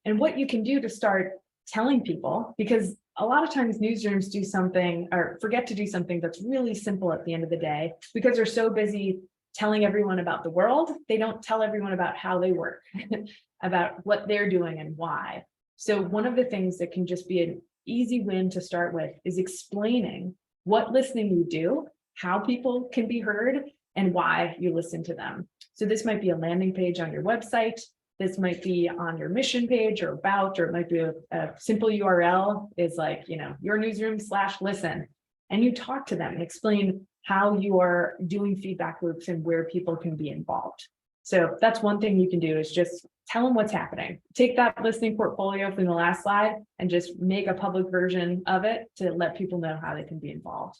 And what you can do to start telling people, because a lot of times newsrooms do something or forget to do something that's really simple at the end of the day because they're so busy telling everyone about the world, they don't tell everyone about how they work, about what they're doing and why. So one of the things that can just be an easy win to start with is explaining what listening you do, how people can be heard, and why you listen to them. So this might be a landing page on your website. This might be on your mission page or about, or it might be a simple URL is like, your newsroom /listen. And you talk to them and explain how you are doing feedback loops and where people can be involved. So that's one thing you can do is just tell them what's happening. Take that listening portfolio from the last slide and just make a public version of it to let people know how they can be involved.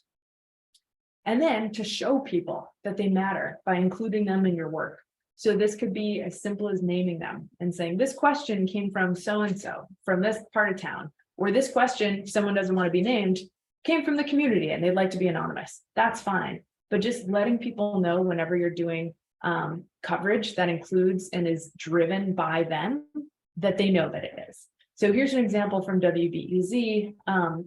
And then to show people that they matter by including them in your work. So this could be as simple as naming them and saying, this question came from so-and-so from this part of town, or this question, if someone doesn't want to be named, came from the community and they'd like to be anonymous. That's fine. But just letting people know whenever you're doing coverage that includes and is driven by them, that they know that it is. So here's an example from WBEZ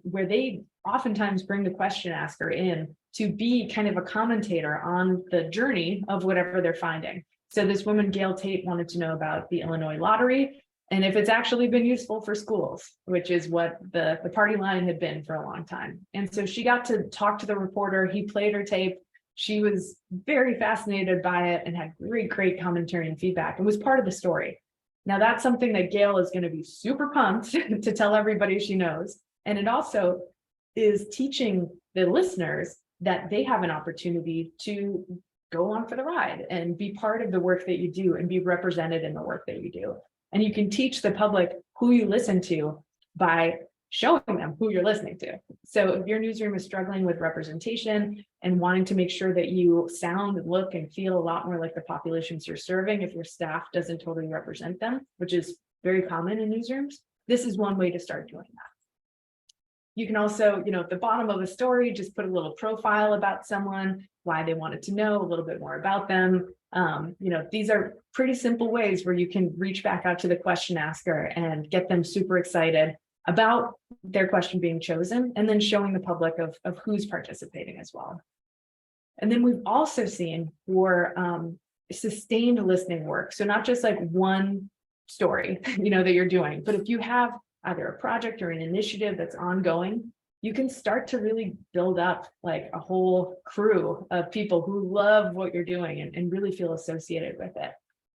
where they oftentimes bring the question asker in to be kind of a commentator on the journey of whatever they're finding. So this woman, Gail Tate, wanted to know about the Illinois lottery and if it's actually been useful for schools, which is what the party line had been for a long time. And so she got to talk to the reporter. He played her tape. She was very fascinated by it and had great commentary and feedback. It was part of the story. Now that's something that Gail is going to be super pumped to tell everybody she knows. And it also is teaching the listeners that they have an opportunity to go on for the ride and be part of the work that you do and be represented in the work that you do. And you can teach the public who you listen to by showing them who you're listening to. So if your newsroom is struggling with representation and wanting to make sure that you sound, look, and feel a lot more like the populations you're serving, if your staff doesn't totally represent them, which is very common in newsrooms, this is one way to start doing that. You can also, at the bottom of a story, just put a little profile about someone, why they wanted to know a little bit more about them. These are pretty simple ways where you can reach back out to the question asker and get them super excited about their question being chosen, and then showing the public of who's participating as well. And then we've also seen for sustained listening work. So not just like one story, that you're doing, but if you have either a project or an initiative that's ongoing, you can start to really build up like a whole crew of people who love what you're doing and really feel associated with it.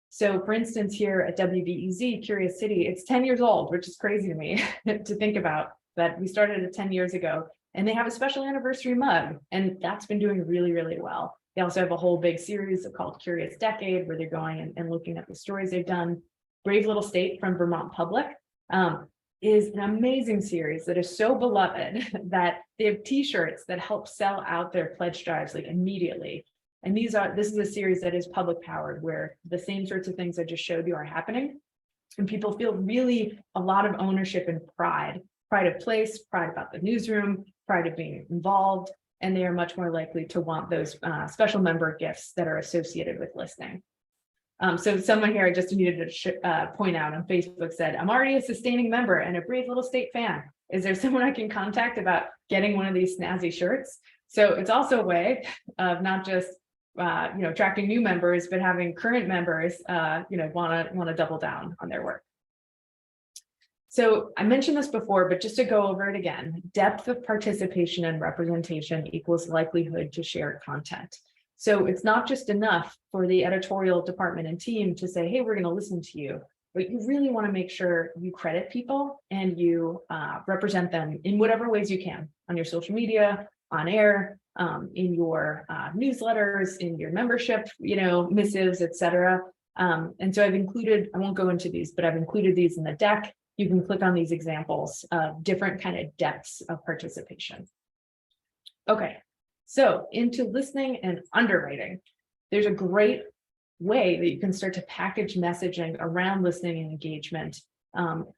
So for instance, here at WVEZ, Curious City, it's 10 years old, which is crazy to me to think about that we started it 10 years ago, and they have a special anniversary mug, and that's been doing really, really well. They also have a whole big series called Curious Decade, where they're going and looking at the stories they've done. Brave Little State from Vermont Public is an amazing series that is so beloved that they have t-shirts that help sell out their pledge drives like immediately. And this is a series that is public powered, where the same sorts of things I just showed you are happening. And people feel really a lot of ownership and pride of place, pride about the newsroom, pride of being involved, and they are much more likely to want those special member gifts that are associated with listening. So someone here I just needed to point out on Facebook said, I'm already a sustaining member and a Brave Little State fan. Is there someone I can contact about getting one of these snazzy shirts? So it's also a way of not just attracting new members, but having current members want to double down on their work. So I mentioned this before, but just to go over it again, depth of participation and representation equals likelihood to share content. So it's not just enough for the editorial department and team to say, hey, we're going to listen to you, but you really want to make sure you credit people and you represent them in whatever ways you can on your social media, on air, in your newsletters, in your membership, missives, etc. And so I've included, I won't go into these, but I've included these in the deck. You can click on these examples of different kind of depths of participation. Okay, so into listening and underwriting, there's a great way that you can start to package messaging around listening and engagement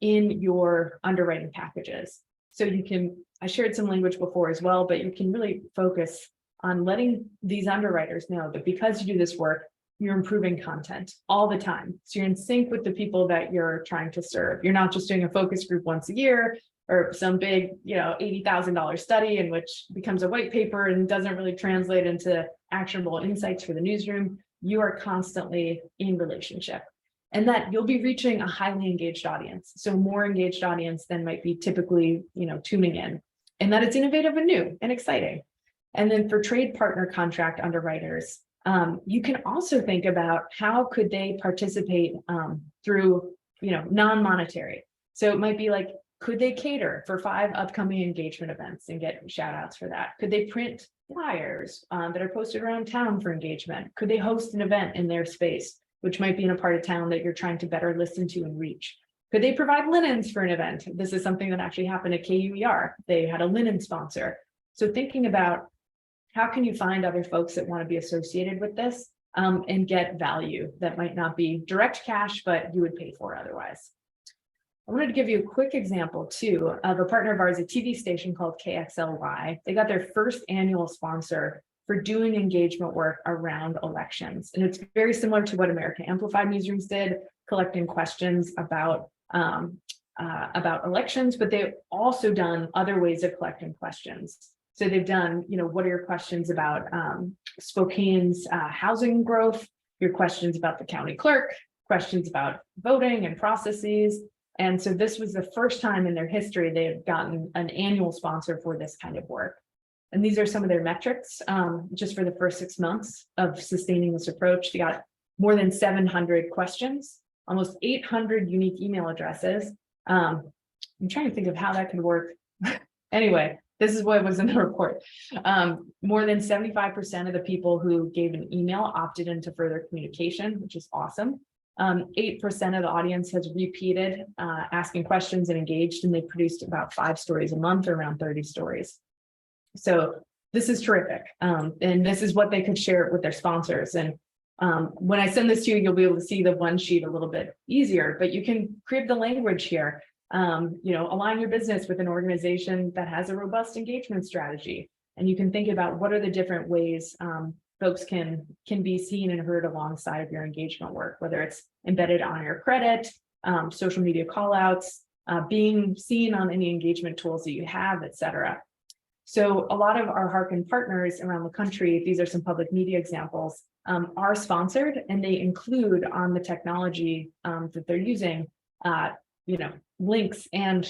in your underwriting packages. So you can, I shared some language before as well, but you can really focus on letting these underwriters know that because you do this work, you're improving content all the time. So you're in sync with the people that you're trying to serve. You're not just doing a focus group once a year or some big, $80,000 study in which becomes a white paper and doesn't really translate into actionable insights for the newsroom. You are constantly in relationship, and that you'll be reaching a highly engaged audience. So more engaged audience than might be typically, tuning in, and that it's innovative and new and exciting. And then for trade partner contract underwriters, you can also think about how could they participate through, non-monetary. So it might be like, could they cater for 5 upcoming engagement events and get shout outs for that? Could they print flyers that are posted around town for engagement? Could they host an event in their space, which might be in a part of town that you're trying to better listen to and reach? Could they provide linens for an event? This is something that actually happened at KUER. They had a linen sponsor. So thinking about how can you find other folks that want to be associated with this and get value that might not be direct cash, but you would pay for otherwise. I wanted to give you a quick example too of a partner of ours, a TV station called KXLY. They got their first annual sponsor for doing engagement work around elections. And it's very similar to what America Amplified newsrooms did, collecting questions about elections, but they've also done other ways of collecting questions. So they've done, what are your questions about Spokane's housing growth, your questions about the county clerk, questions about voting and processes. And so this was the first time in their history they had gotten an annual sponsor for this kind of work. And these are some of their metrics just for the first 6 months of sustaining this approach. They got more than 700 questions, almost 800 unique email addresses. I'm trying to think of how that could work. Anyway, this is what was in the report. More than 75% of the people who gave an email opted into further communication, which is awesome. 8% of the audience has repeated asking questions and engaged, and they produced about 5 stories a month or around 30 stories. So this is terrific. And this is what they could share with their sponsors. And when I send this to you, you'll be able to see the one sheet a little bit easier, but you can create the language here. Align your business with an organization that has a robust engagement strategy. And you can think about what are the different ways folks can be seen and heard alongside of your engagement work, whether it's embedded on your credit, social media callouts, being seen on any engagement tools that you have, et cetera. So a lot of our Hearken partners around the country, these are some public media examples, are sponsored, and they include on the technology that they're using, links and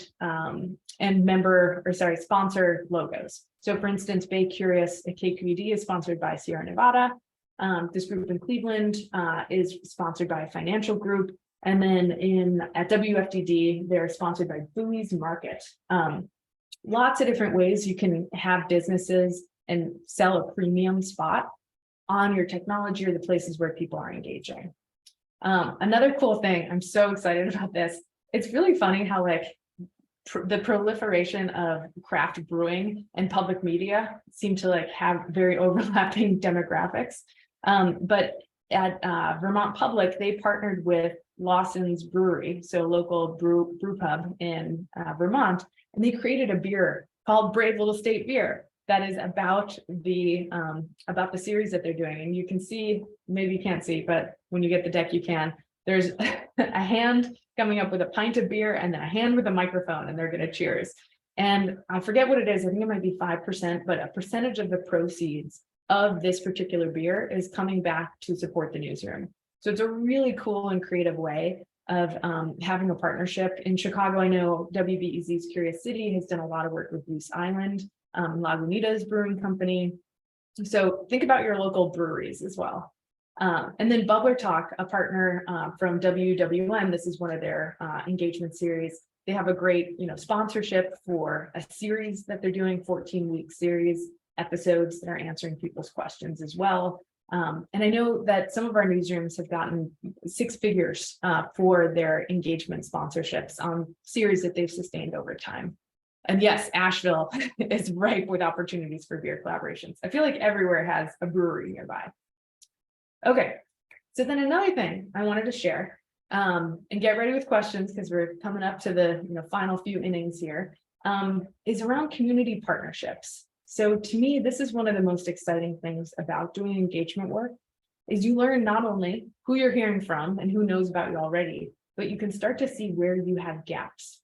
member, or sorry, sponsor logos. So for instance, Bay Curious at KQED is sponsored by Sierra Nevada. This group in Cleveland is sponsored by a financial group. And then at WFDD, they're sponsored by Bowie's Market. Lots of different ways you can have businesses and sell a premium spot on your technology or the places where people are engaging. Another cool thing, I'm so excited about this. It's really funny how like the proliferation of craft brewing and public media seem to like have very overlapping demographics. But at Vermont Public, they partnered with Lawson's Brewery, so a local brew pub in Vermont, and they created a beer called Brave Little State Beer that is about the series that they're doing. And you can see, maybe you can't see, but when you get the deck, you can. There's a hand coming up with a pint of beer and then a hand with a microphone, and they're going to cheers. And I forget what it is. I think it might be 5%, but a percentage of the proceeds of this particular beer is coming back to support the newsroom. So it's a really cool and creative way of having a partnership. In Chicago, I know WBEZ's Curious City has done a lot of work with Goose Island, Lagunitas Brewing Company. So think about your local breweries as well. And then Bubbler Talk, a partner from WWM, this is one of their engagement series. They have a great, sponsorship for a series that they're doing, 14-week series episodes that are answering people's questions as well. And I know that some of our newsrooms have gotten 6 figures for their engagement sponsorships on series that they've sustained over time. And yes, Asheville is ripe with opportunities for beer collaborations. I feel like everywhere has a brewery nearby. Okay, so then another thing I wanted to share, and get ready with questions because we're coming up to the final few innings here, is around community partnerships. So to me, this is one of the most exciting things about doing engagement work, is you learn not only who you're hearing from and who knows about you already, but you can start to see where you have gaps.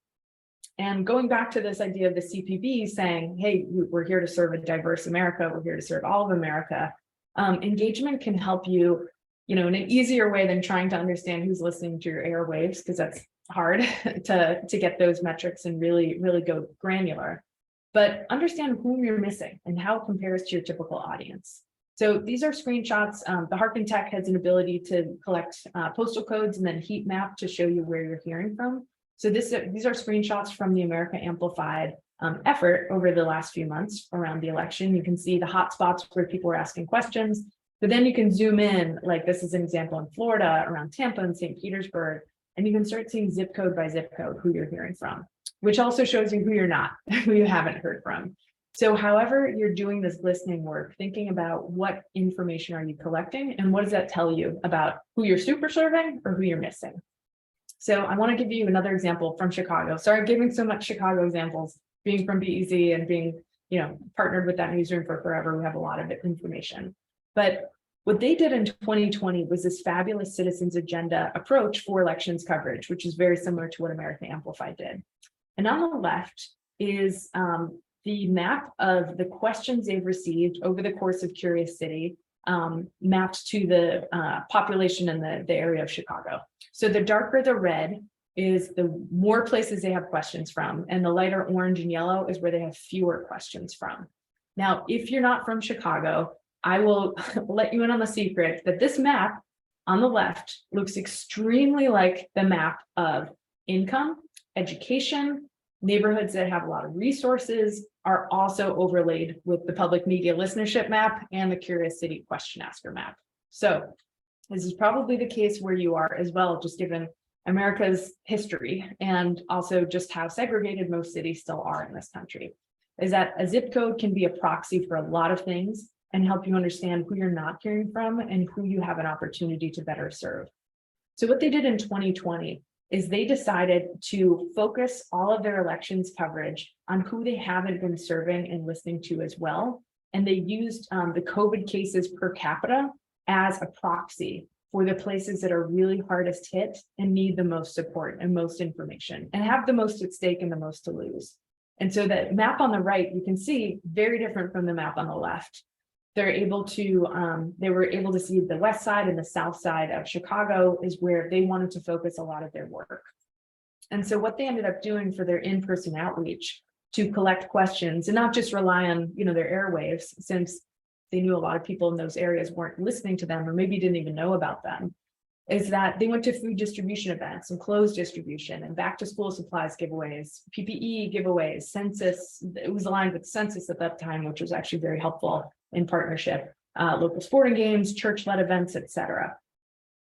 And going back to this idea of the CPB saying, hey, we're here to serve a diverse America, we're here to serve all of America. Engagement can help you, in an easier way than trying to understand who's listening to your airwaves, because that's hard to get those metrics and really go granular. But understand whom you're missing and how it compares to your typical audience. So these are screenshots. The Hearken tech has an ability to collect postal codes and then heat map to show you where you're hearing from. So these are screenshots from the America Amplified effort over the last few months around the election. You can see the hot spots where people were asking questions, but then you can zoom in, like this is an example in Florida, around Tampa and St. Petersburg, and you can start seeing zip code by zip code who you're hearing from, which also shows you who you're not, who you haven't heard from. So however you're doing this listening work, thinking about what information are you collecting and what does that tell you about who you're super serving or who you're missing. So I want to give you another example from Chicago. Sorry, I'm giving so much Chicago examples, being from BEZ and being, partnered with that newsroom for forever. We have a lot of information. But what they did in 2020 was this fabulous citizens agenda approach for elections coverage, which is very similar to what America Amplified did. And on the left is the map of the questions they've received over the course of Curious City, mapped to the population in the area of Chicago. So the darker the red is the more places they have questions from, and the lighter orange and yellow is where they have fewer questions from. Now, if you're not from Chicago, I will let you in on the secret that this map on the left looks extremely like the map of income, education, neighborhoods that have a lot of resources are also overlaid with the public media listenership map and the Curious City question asker map. So this is probably the case where you are as well, just given America's history and also just how segregated most cities still are in this country, is that a zip code can be a proxy for a lot of things and help you understand who you're not hearing from and who you have an opportunity to better serve. So what they did in 2020 is they decided to focus all of their elections coverage on who they haven't been serving and listening to as well. And they used the COVID cases per capita as a proxy for the places that are really hardest hit and need the most support and most information and have the most at stake and the most to lose. And so that map on the right, you can see very different from the map on the left. They were able to see the west side and the south side of Chicago is where they wanted to focus a lot of their work. And so what they ended up doing for their in-person outreach to collect questions and not just rely on, their airwaves, since they knew a lot of people in those areas weren't listening to them or maybe didn't even know about them, is that they went to food distribution events and clothes distribution and back to school supplies giveaways, PPE giveaways, census. It was aligned with census at that time, which was actually very helpful in partnership, local sporting games, church-led events, etc.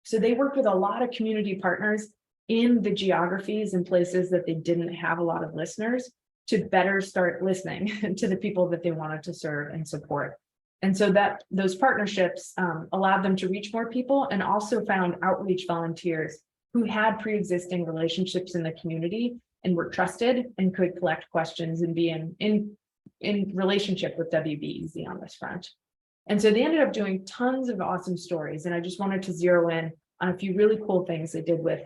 So they worked with a lot of community partners in the geographies and places that they didn't have a lot of listeners to better start listening to the people that they wanted to serve and support. And so that those partnerships allowed them to reach more people, and also found outreach volunteers who had pre-existing relationships in the community and were trusted and could collect questions and be in relationship with WBEZ on this front. And so they ended up doing tons of awesome stories. And I just wanted to zero in on a few really cool things they did with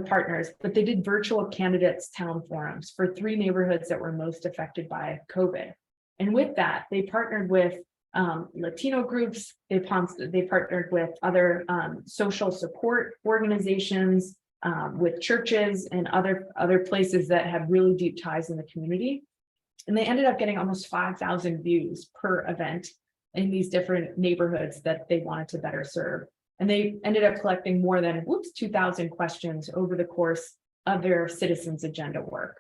partners. But they did virtual candidates town forums for 3 neighborhoods that were most affected by COVID. And with that, they partnered with Latino groups. They partnered with other social support organizations, with churches and other places that have really deep ties in the community. And they ended up getting almost 5,000 views per event in these different neighborhoods that they wanted to better serve. And they ended up collecting more than 2,000 questions over the course of their citizens agenda work.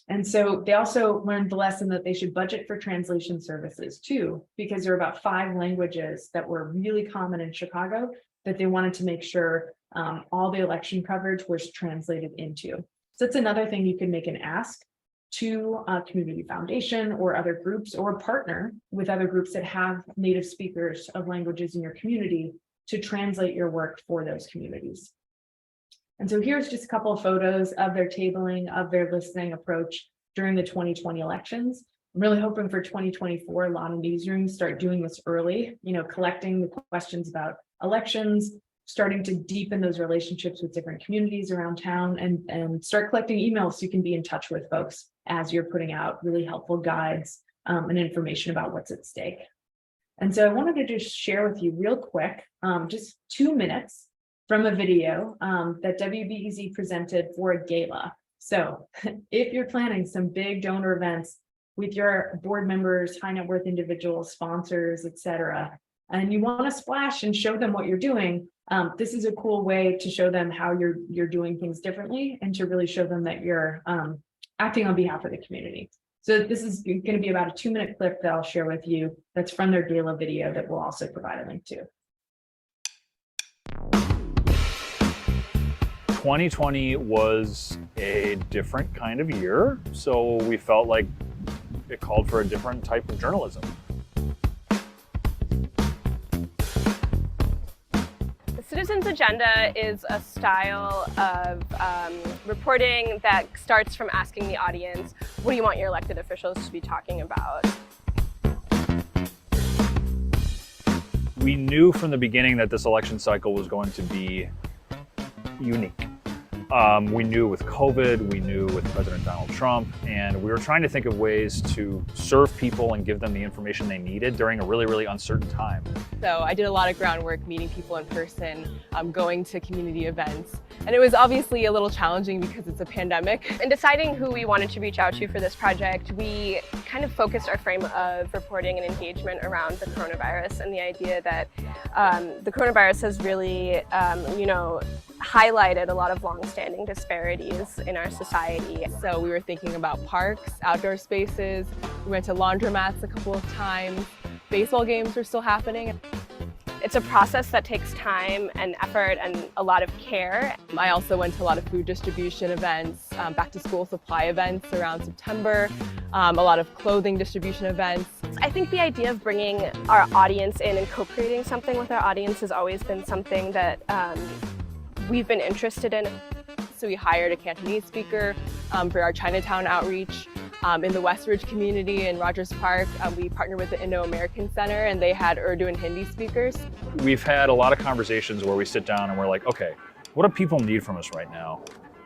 And so they also learned the lesson that they should budget for translation services too, because there are about 5 languages that were really common in Chicago that they wanted to make sure all the election coverage was translated into. So that's another thing you can make an ask to a community foundation or other groups, or partner with other groups that have native speakers of languages in your community to translate your work for those communities. And so here's just a couple of photos of their tabling, of their listening approach during the 2020 elections. I'm really hoping for 2024, a lot of newsrooms start doing this early, collecting the questions about elections, starting to deepen those relationships with different communities around town, and start collecting emails so you can be in touch with folks as you're putting out really helpful guides and information about what's at stake. And so I wanted to just share with you real quick, just 2 minutes from a video that WBEZ presented for a gala. So if you're planning some big donor events with your board members, high net worth individuals, sponsors, etc., and you want to splash and show them what you're doing, this is a cool way to show them how you're doing things differently, and to really show them that you're acting on behalf of the community. So this is going to be about a 2-minute clip that I'll share with you that's from their gala video that we'll also provide a link to. 2020 was a different kind of year, so we felt like it called for a different type of journalism. The Citizens Agenda is a style of reporting that starts from asking the audience, what do you want your elected officials to be talking about? We knew from the beginning that this election cycle was going to be unique. We knew with COVID, we knew with President Donald Trump, and we were trying to think of ways to serve people and give them the information they needed during a really, really uncertain time. So I did a lot of groundwork, meeting people in person, going to community events. And it was obviously a little challenging because it's a pandemic. In deciding who we wanted to reach out to for this project, we kind of focused our frame of reporting and engagement around the coronavirus, and the idea that the coronavirus has really, highlighted a lot of long-standing disparities in our society. So we were thinking about parks, outdoor spaces. We went to laundromats a couple of times. Baseball games were still happening. It's a process that takes time and effort and a lot of care. I also went to a lot of food distribution events, back to school supply events around September, a lot of clothing distribution events. I think the idea of bringing our audience in and co-creating something with our audience has always been something that we've been interested in. So we hired a Cantonese speaker for our Chinatown outreach. In the Westridge community in Rogers Park, we partnered with the Indo-American Center, and they had Urdu and Hindi speakers. We've had a lot of conversations where we sit down and we're like, okay, what do people need from us right now?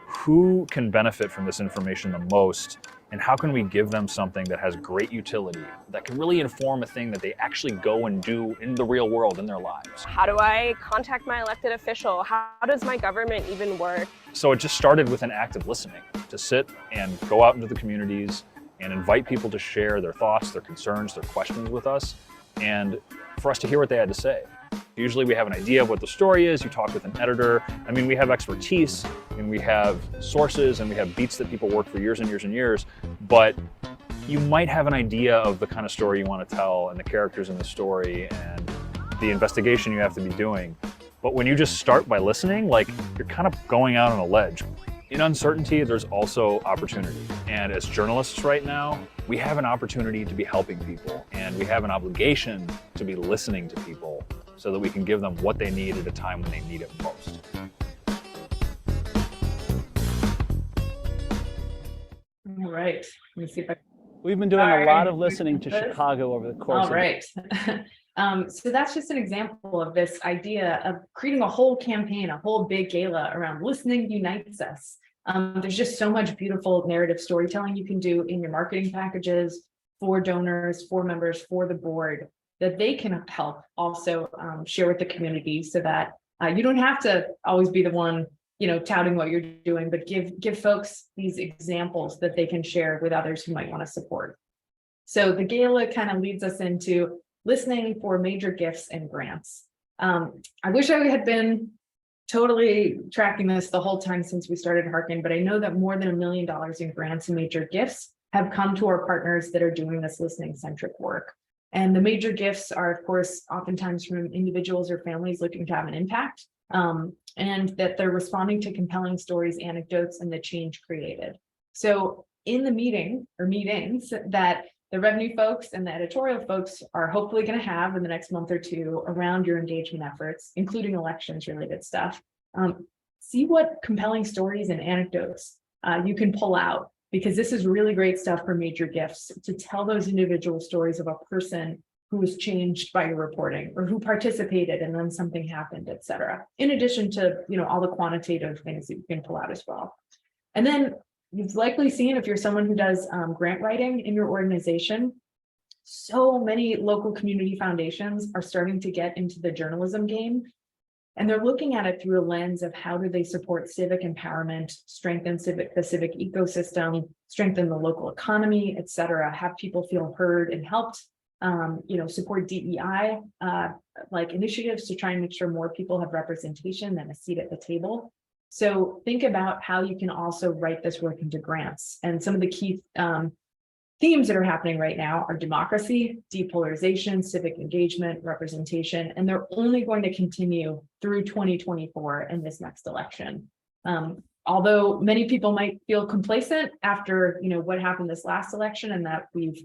Who can benefit from this information the most? And how can we give them something that has great utility, that can really inform a thing that they actually go and do in the real world, in their lives? How do I contact my elected official? How does my government even work? So it just started with an act of listening, to sit and go out into the communities and invite people to share their thoughts, their concerns, their questions with us, and for us to hear what they had to say. Usually we have an idea of what the story is, you talk with an editor. I mean, we have expertise and we have sources and we have beats that people work for years and years and years, but you might have an idea of the kind of story you want to tell and the characters in the story and the investigation you have to be doing. But when you just start by listening, like, you're kind of going out on a ledge. In uncertainty, there's also opportunity. And as journalists right now, we have an opportunity to be helping people, and we have an obligation to be listening to people so that we can give them what they need at a time when they need it most. All right, let me see if I. We've been doing a lot of listening to This- Chicago over the course All right. So that's just an example of this idea of creating a whole campaign, a whole big gala around listening unites us. There's just so much beautiful narrative storytelling you can do in your marketing packages for donors, for members, for the board, that they can help also share with the community, so that you don't have to always be the one, touting what you're doing, but give folks these examples that they can share with others who might want to support. So the gala kind of leads us into listening for major gifts and grants. I wish I had been totally tracking this the whole time since we started Hearken, but I know that more than $1 million in grants and major gifts have come to our partners that are doing this listening centric work. And the major gifts are, of course, oftentimes from individuals or families looking to have an impact, and that they're responding to compelling stories, anecdotes, and the change created. So in the meeting or meetings that the revenue folks and the editorial folks are hopefully going to have in the next month or two around your engagement efforts, including elections related stuff, see what compelling stories and anecdotes you can pull out, because this is really great stuff for major gifts, to tell those individual stories of a person who was changed by your reporting or who participated and then something happened, et cetera. In addition to, all the quantitative things that you can pull out as well. And then you've likely seen, if you're someone who does grant writing in your organization, so many local community foundations are starting to get into the journalism game. And they're looking at it through a lens of how do they support civic empowerment, strengthen the civic ecosystem, strengthen the local economy, et cetera, have people feel heard and helped, support DEI, like initiatives to try and make sure more people have representation and a seat at the table. So think about how you can also write this work into grants. And some of the key themes that are happening right now are democracy, depolarization, civic engagement, representation, and they're only going to continue through 2024 and this next election. Although many people might feel complacent after, what happened this last election, and that we've,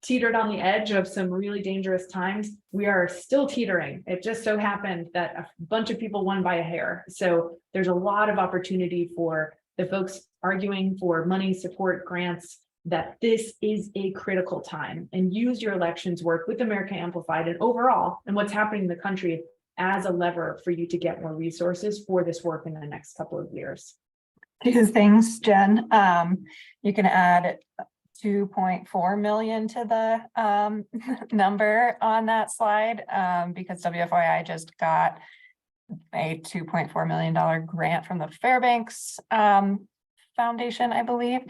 teetered on the edge of some really dangerous times, we are still teetering. It just so happened that a bunch of people won by a hair. So there's a lot of opportunity for the folks arguing for money, support, grants, that this is a critical time, and use your elections work with America Amplified and overall and what's happening in the country as a lever for you to get more resources for this work in the next couple of years. Two things, Jen. You can add 2.4 million to the number on that slide, because WFYI just got a $2.4 million grant from the Fairbanks Foundation, I believe,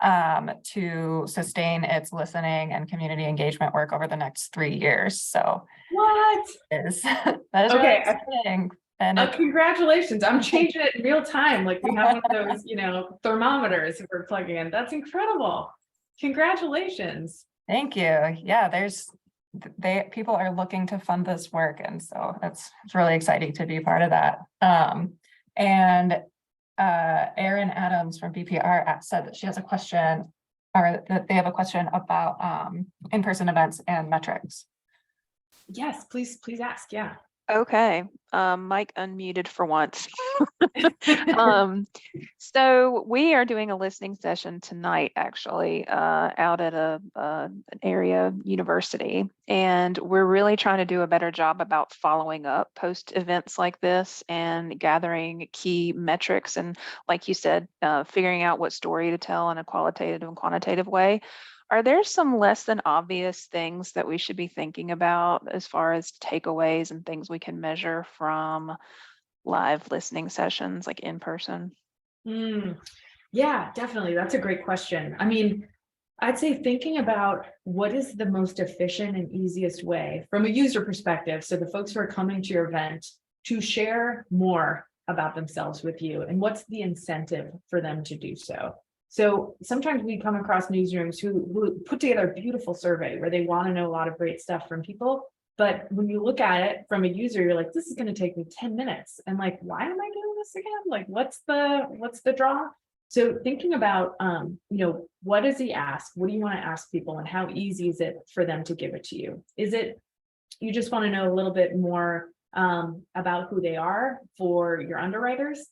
to sustain its listening and community engagement work over the next 3 years. So What? that is really Okay. exciting. And Congratulations. I'm changing it in real time. Like we have one of those, thermometers that we're plugging in. That's incredible. Congratulations. thank you. Yeah, people are looking to fund this work, and so it's really exciting to be part of that. And Erin Adams from BPR said that she has a question, or that they have a question about in-person events and metrics. Yes, please ask. Yeah. Okay. Mic unmuted for once. So we are doing a listening session tonight, actually, out at an area university, and we're really trying to do a better job about following up post events like this and gathering key metrics and, like you said, figuring out what story to tell in a qualitative and quantitative way. Are there some less than obvious things that we should be thinking about as far as takeaways and things we can measure from live listening sessions, like in person? Yeah, definitely. That's a great question. I mean, I'd say thinking about what is the most efficient and easiest way from a user perspective, so the folks who are coming to your event, to share more about themselves with you, and what's the incentive for them to do so. So sometimes we come across newsrooms who put together a beautiful survey where they want to know a lot of great stuff from people. But when you look at it from a user, you're like, this is going to take me 10 minutes. And like, why am I doing this again? Like, what's the draw? So thinking about, what does he ask? What do you want to ask people? And how easy is it for them to give it to you? Is it, you just want to know a little bit more about who they are for your underwriters?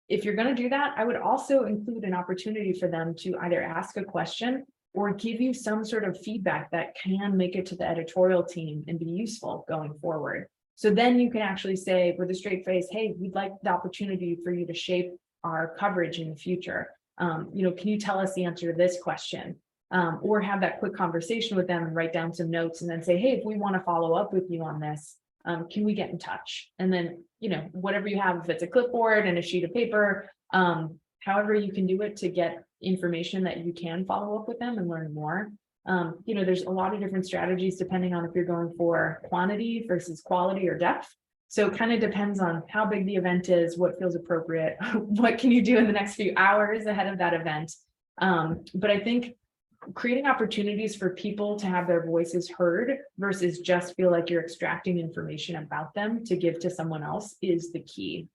If you're going to do that, I would also include an opportunity for them to either ask a question or give you some sort of feedback that can make it to the editorial team and be useful going forward. So then you can actually say with a straight face, hey, we'd like the opportunity for you to shape our coverage in the future. Can you tell us the answer to this question? Or have that quick conversation with them and write down some notes and then say, hey, if we want to follow up with you on this, can we get in touch? And then, whatever you have, if it's a clipboard and a sheet of paper, however you can do it to get information that you can follow up with them and learn more. There's a lot of different strategies depending on if you're going for quantity versus quality or depth. So it kind of depends on how big the event is, what feels appropriate, what can you do in the next few hours ahead of that event. But I think creating opportunities for people to have their voices heard versus just feel like you're extracting information about them to give to someone else is the key.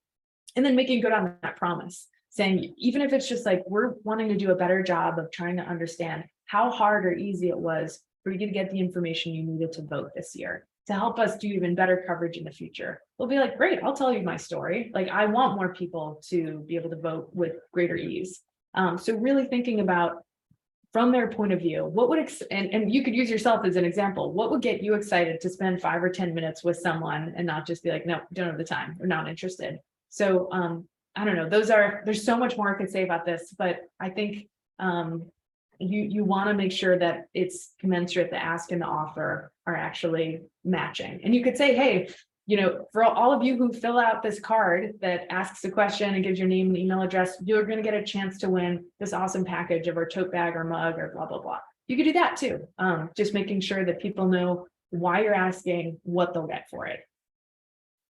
And then making good on that promise, saying, even if it's just like, we're wanting to do a better job of trying to understand how hard or easy it was for you to get the information you needed to vote this year to help us do even better coverage in the future. They'll be like, great, I'll tell you my story. Like, I want more people to be able to vote with greater ease. So really thinking about, from their point of view, what would, and you could use yourself as an example, what would get you excited to spend 5 or 10 minutes with someone and not just be like, no, don't have the time, or not interested. So I don't know, there's so much more I could say about this, but I think you want to make sure that it's commensurate, the ask and the offer are actually matching. And you could say, hey, for all of you who fill out this card that asks a question and gives your name and email address, you're going to get a chance to win this awesome package of our tote bag or mug or blah, blah, blah. You could do that too. Just making sure that people know why you're asking, what they'll get for it.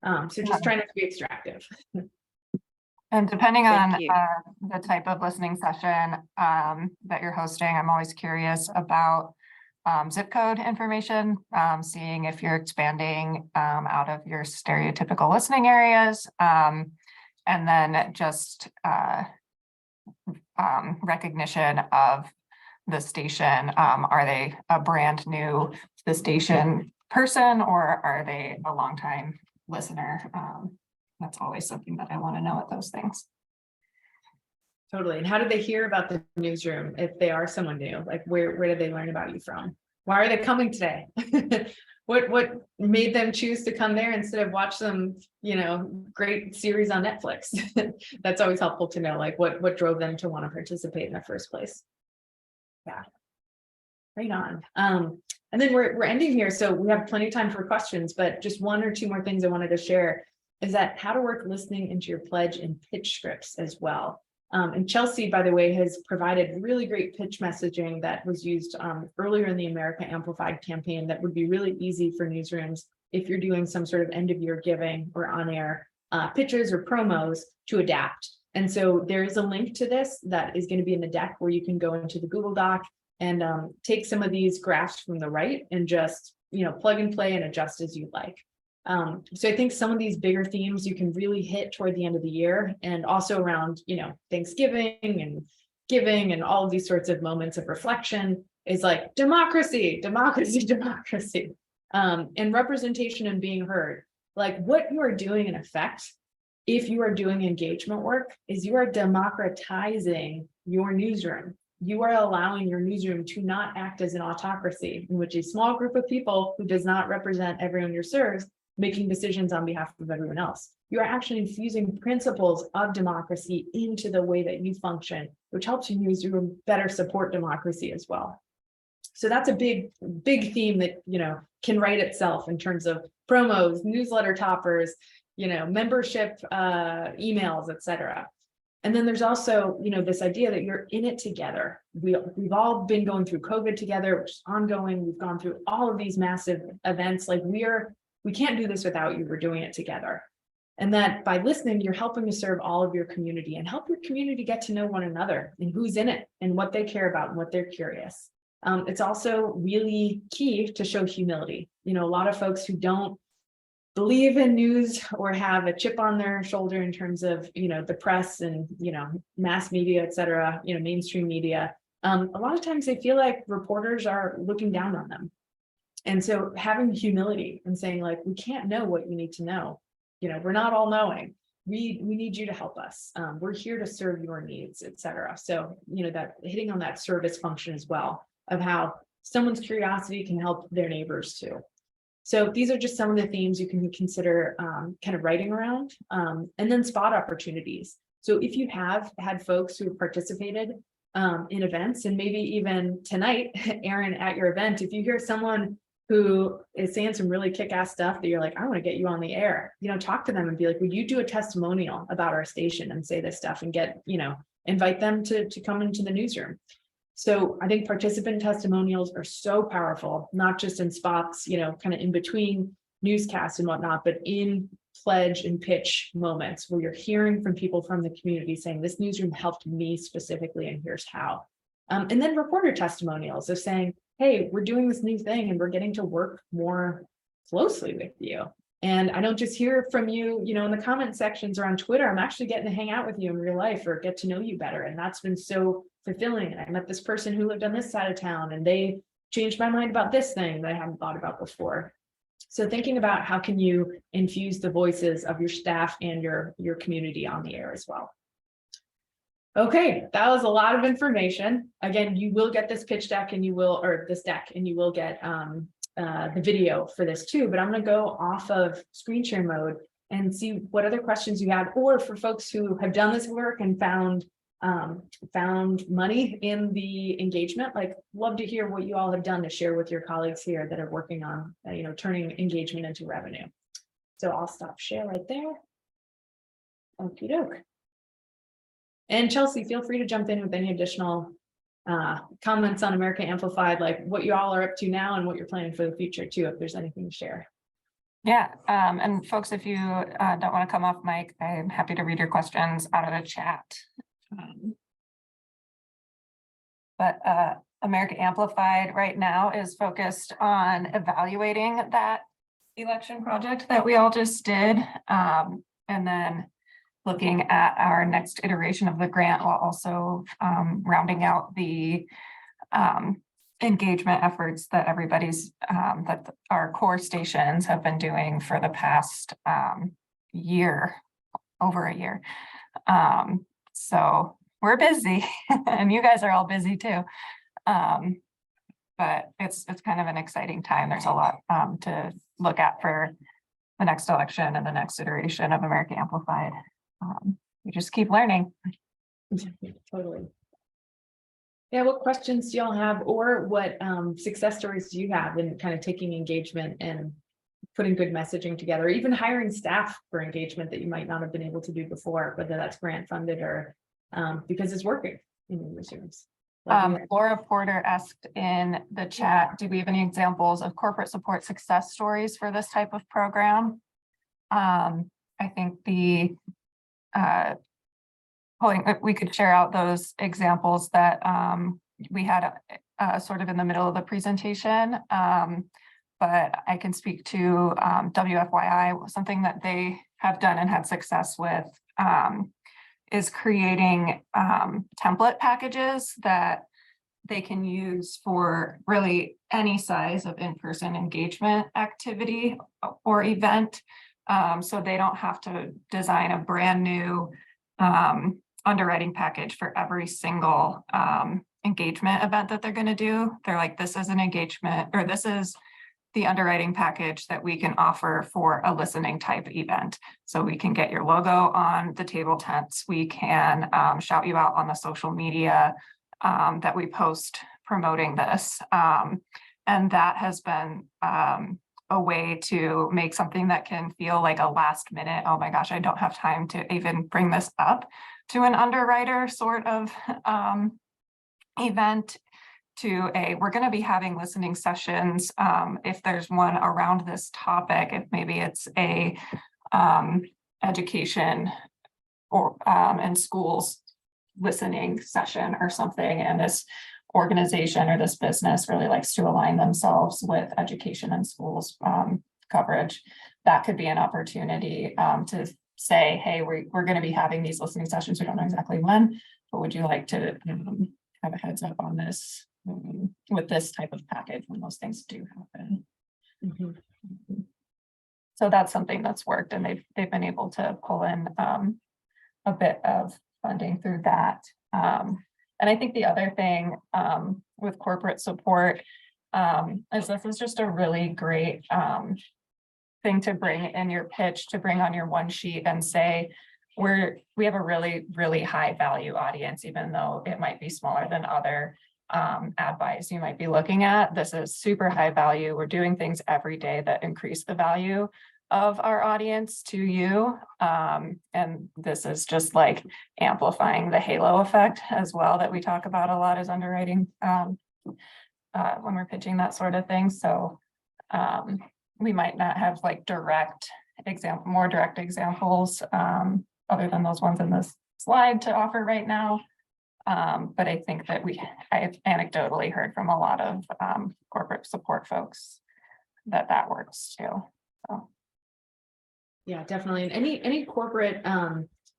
So just trying not to be extractive. And depending Thank on you. the type of listening session that you're hosting, I'm always curious about zip code information, seeing if you're expanding out of your stereotypical listening areas, and then just recognition of the station. Are they a brand new to the station person, or are they a longtime listener? That's always something that I want to know at those things. Totally. And how did they hear about the newsroom if they are someone new? Like, where did they learn about you from? Why are they coming today? What made them choose to come there instead of watch some, great series on Netflix? That's always helpful to know, like what drove them to want to participate in the first place. Yeah. Right on. And then we're ending here, so we have plenty of time for questions, but just 1 or 2 more things I wanted to share is that how to work listening into your pledge and pitch scripts as well. And Chelsea, by the way, has provided really great pitch messaging that was used earlier in the America Amplified campaign that would be really easy for newsrooms if you're doing some sort of end of year giving or on-air pitches or promos to adapt. And so there is a link to this that is going to be in the deck where you can go into the Google Doc and take some of these graphs from the right and just, plug and play and adjust as you like. So I think some of these bigger themes you can really hit toward the end of the year, and also around, Thanksgiving and giving and all of these sorts of moments of reflection is like democracy, democracy, democracy, and representation and being heard. Like what you are doing in effect, if you are doing engagement work, is you are democratizing your newsroom. You are allowing your newsroom to not act as an autocracy in which a small group of people who does not represent everyone you serve making decisions on behalf of everyone else. You are actually infusing principles of democracy into the way that you function, which helps your newsroom better support democracy as well. So that's a big theme that, can write itself in terms of promos, newsletter toppers, membership emails, etc. And then there's also, this idea that you're in it together. We've all been going through COVID together, which is ongoing. We've gone through all of these massive events. Like we can't do this without you. We're doing it together. And that by listening, you're helping to serve all of your community and help your community get to know one another and who's in it and what they care about and what they're curious. It's also really key to show humility. A lot of folks who don't believe in news or have a chip on their shoulder in terms of, the press and, mass media, et cetera, mainstream media. A lot of times they feel like reporters are looking down on them. And so having humility and saying like, we can't know what you need to know. We're not all knowing. We need you to help us. We're here to serve your needs, et cetera. So, that hitting on that service function as well of how someone's curiosity can help their neighbors too. So these are just some of the themes you can consider kind of writing around, and then spot opportunities. So if you have had folks who have participated in events, and maybe even tonight, Aaron, at your event, if you hear someone who is saying some really kick-ass stuff that you're like, I want to get you on the air, talk to them and be like, would you do a testimonial about our station and say this stuff and get, invite them to come into the newsroom. So I think participant testimonials are so powerful, not just in spots, kind of in between newscasts and whatnot, but in pledge and pitch moments where you're hearing from people from the community saying this newsroom helped me specifically and here's how. And then reporter testimonials of saying, hey, we're doing this new thing and we're getting to work more closely with you. And I don't just hear from you, in the comment sections or on Twitter. I'm actually getting to hang out with you in real life or get to know you better. And that's been so fulfilling. And I met this person who lived on this side of town and they changed my mind about this thing that I hadn't thought about before. So thinking about how can you infuse the voices of your staff and your community on the air as well. Okay, that was a lot of information. Again, you will get this pitch deck and you will, or this deck, and you will get the video for this too, but I'm going to go off of screen share mode and see what other questions you have, or for folks who have done this work and found money in the engagement, like love to hear what you all have done to share with your colleagues here that are working on, turning engagement into revenue. So I'll stop share right there. Okie doke. And Chelsea, feel free to jump in with any additional comments on America Amplified, like what you all are up to now and what you're planning for the future too, if there's anything to share. Yeah, and folks, if you don't want to come off mic, I'm happy to read your questions out of the chat. But America Amplified right now is focused on evaluating that election project that we all just did, and then looking at our next iteration of the grant while also rounding out the engagement efforts that that our core stations have been doing for the past year, over a year. So we're busy and you guys are all busy too. But it's kind of an exciting time. There's a lot to look at for the next election and the next iteration of America Amplified. We just keep learning. Totally. Yeah, what questions do y'all have, or what success stories do you have in kind of taking engagement and putting good messaging together, or even hiring staff for engagement that you might not have been able to do before, whether that's grant funded or because it's working in your newsrooms. Laura Porter asked in the chat, do we have any examples of corporate support success stories for this type of program? I think we could share out those examples that we had sort of in the middle of the presentation, but I can speak to WFYI. Something that they have done and had success with is creating template packages that they can use for really any size of in-person engagement activity or event. So they don't have to design a brand new underwriting package for every single engagement event that they're going to do. They're like, this is an engagement, or this is the underwriting package that we can offer for a listening type event. So we can get your logo on the table tents. We can shout you out on the social media that we post promoting this. And that has been a way to make something that can feel like a last minute, oh my gosh, I don't have time to even bring this up, to an underwriter sort of event, to a, we're going to be having listening sessions. If there's one around this topic, if maybe it's a education or and schools listening session or something, and this organization or this business really likes to align themselves with education and schools coverage, that could be an opportunity to say, hey, we're going to be having these listening sessions. We don't know exactly when, but would you like to have a heads up on this with this type of package when those things do happen? So that's something that's worked, and they've been able to pull in a bit of funding through that. And I think the other thing with corporate support is this is just a really great thing to bring in your pitch, to bring on your one sheet and say, we have a really, really high value audience, even though it might be smaller than other ad buys you might be looking at. This is super high value. We're doing things every day that increase the value of our audience to you. And this is just like amplifying the halo effect as well that we talk about a lot as underwriting when we're pitching that sort of thing. So we might not have like more direct examples other than those ones in this slide to offer right now. But I think that I've anecdotally heard from a lot of corporate support folks that works too. So. Yeah, definitely. And any corporate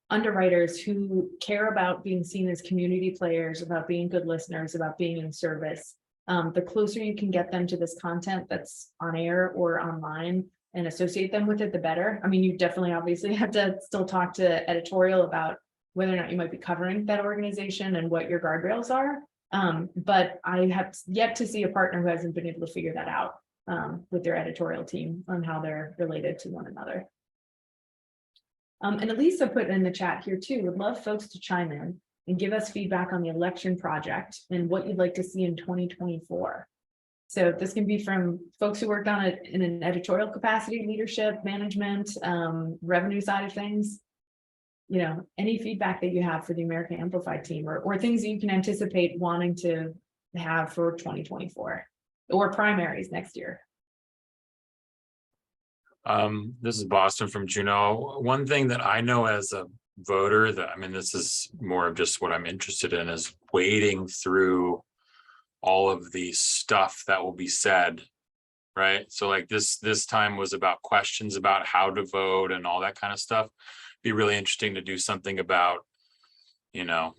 underwriters who care about being seen as community players, about being good listeners, about being in service, the closer you can get them to this content that's on air or online and associate them with it, the better. I mean, you definitely obviously have to still talk to editorial about whether or not you might be covering that organization and what your guardrails are. But I have yet to see a partner who hasn't been able to figure that out with their editorial team on how they're related to one another. And Elisa put in the chat here too, would love folks to chime in and give us feedback on the election project and what you'd like to see in 2024. So this can be from folks who worked on it in an editorial capacity, leadership, management, revenue side of things. You know, any feedback that you have for the America Amplified team, or things that you can anticipate wanting to have for 2024 or primaries next year. This is Boston from Juneau. One thing that I know as a voter that, I mean, this is more of just what I'm interested in, is wading through all of the stuff that will be said, right? So like this time was about questions about how to vote and all that kind of stuff. Be really interesting to do something about, you know,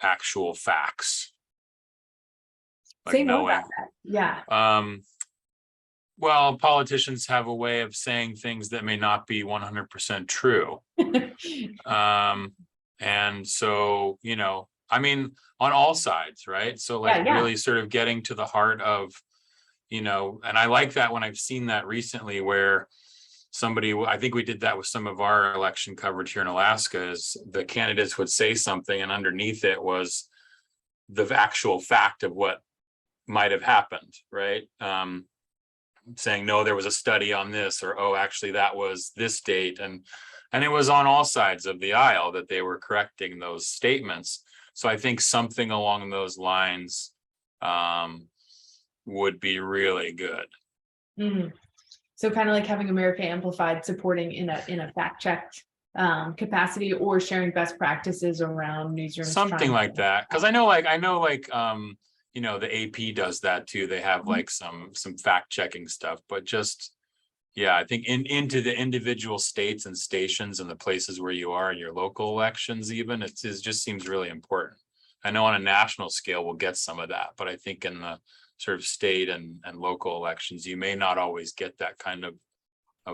actual facts. Like Say more about that. Yeah. Well, politicians have a way of saying things that may not be 100% true. And so, you know, I mean, on all sides, right? So like really sort of getting to the heart of, you know, and I like that when I've seen that recently where somebody, I think we did that with some of our election coverage here in Alaska, is the candidates would say something and underneath it was the actual fact of what might have happened, right? Saying, no, there was a study on this, or, oh, actually that was this date. And it was on all sides of the aisle that they were correcting those statements. So I think something along those lines would be really good. Mm-hmm. So kind of like having America Amplified supporting in a fact-checked capacity, or sharing best practices around newsrooms. Something like that. Because I know you know, the AP does that too. They have like some fact checking stuff, but just, yeah, I think into the individual states and stations and the places where you are in your local elections, even it just seems really important. I know on a national scale, we'll get some of that, but I think in the sort of state and local elections, you may not always get that kind of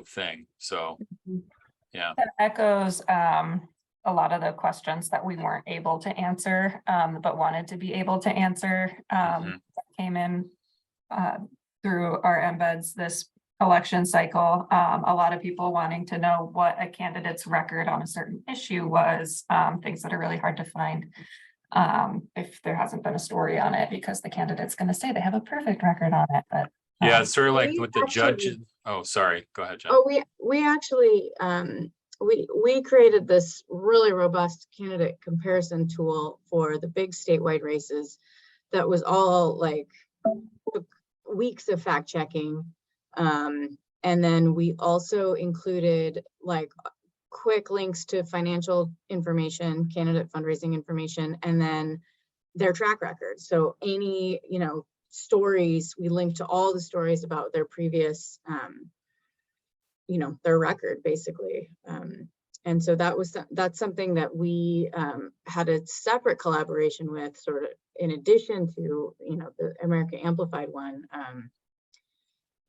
thing. So, yeah. That echoes a lot of the questions that we weren't able to answer, but wanted to be able to answer, that came in through our embeds this election cycle. A lot of people wanting to know what a candidate's record on a certain issue was, things that are really hard to find if there hasn't been a story on it, because the candidate's going to say they have a perfect record on it. But yeah, it's sort of like we with the actually- judges. Oh, sorry. Go ahead, Jen. Oh, we actually we created this really robust candidate comparison tool for the big statewide races that was all like weeks of fact checking. And then we also included like quick links to financial information, candidate fundraising information, and then their track record. So any, you know, stories, we linked to all the stories about their previous, you know, their record basically. And so that's something that we had a separate collaboration with, sort of in addition to, you know, the America Amplified one,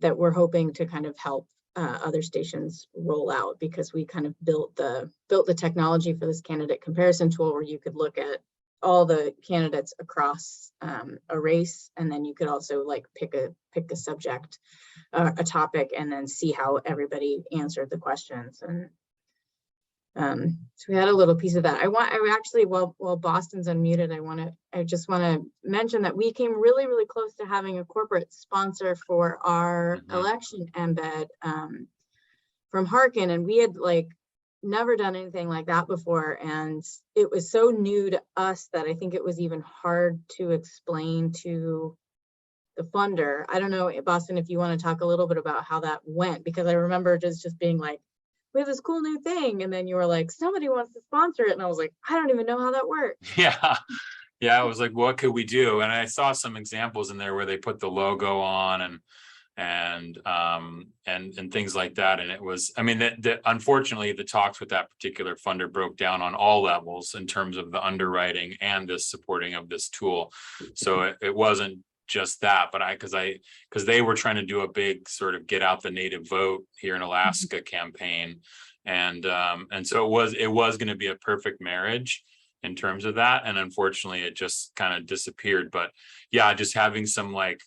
that we're hoping to kind of help other stations roll out, because we kind of built the technology for this candidate comparison tool where you could look at all the candidates across a race, and then you could also like pick a subject, a topic, and then see how everybody answered the questions. And so we had a little piece of that. I actually, while Boston's unmuted, I just want to mention that we came really, really close to having a corporate sponsor for our election embed from Hearken, and we had like never done anything like that before, and it was so new to us that I think it was even hard to explain to the funder. I don't know, Boston, if you want to talk a little bit about how that went, because I remember just being like, we have this cool new thing, and then you were like, somebody wants to sponsor it, and I was like, I don't even know how that works. Yeah. I was like, what could we do? And I saw some examples in there where they put the logo on and things like that. And it was, I mean, that unfortunately the talks with that particular funder broke down on all levels in terms of the underwriting and the supporting of this tool. So it wasn't just that, but because they were trying to do a big sort of get out the native vote here in Alaska campaign. And so it was going to be a perfect marriage in terms of that. And unfortunately it just kind of disappeared. But yeah, just having some, like,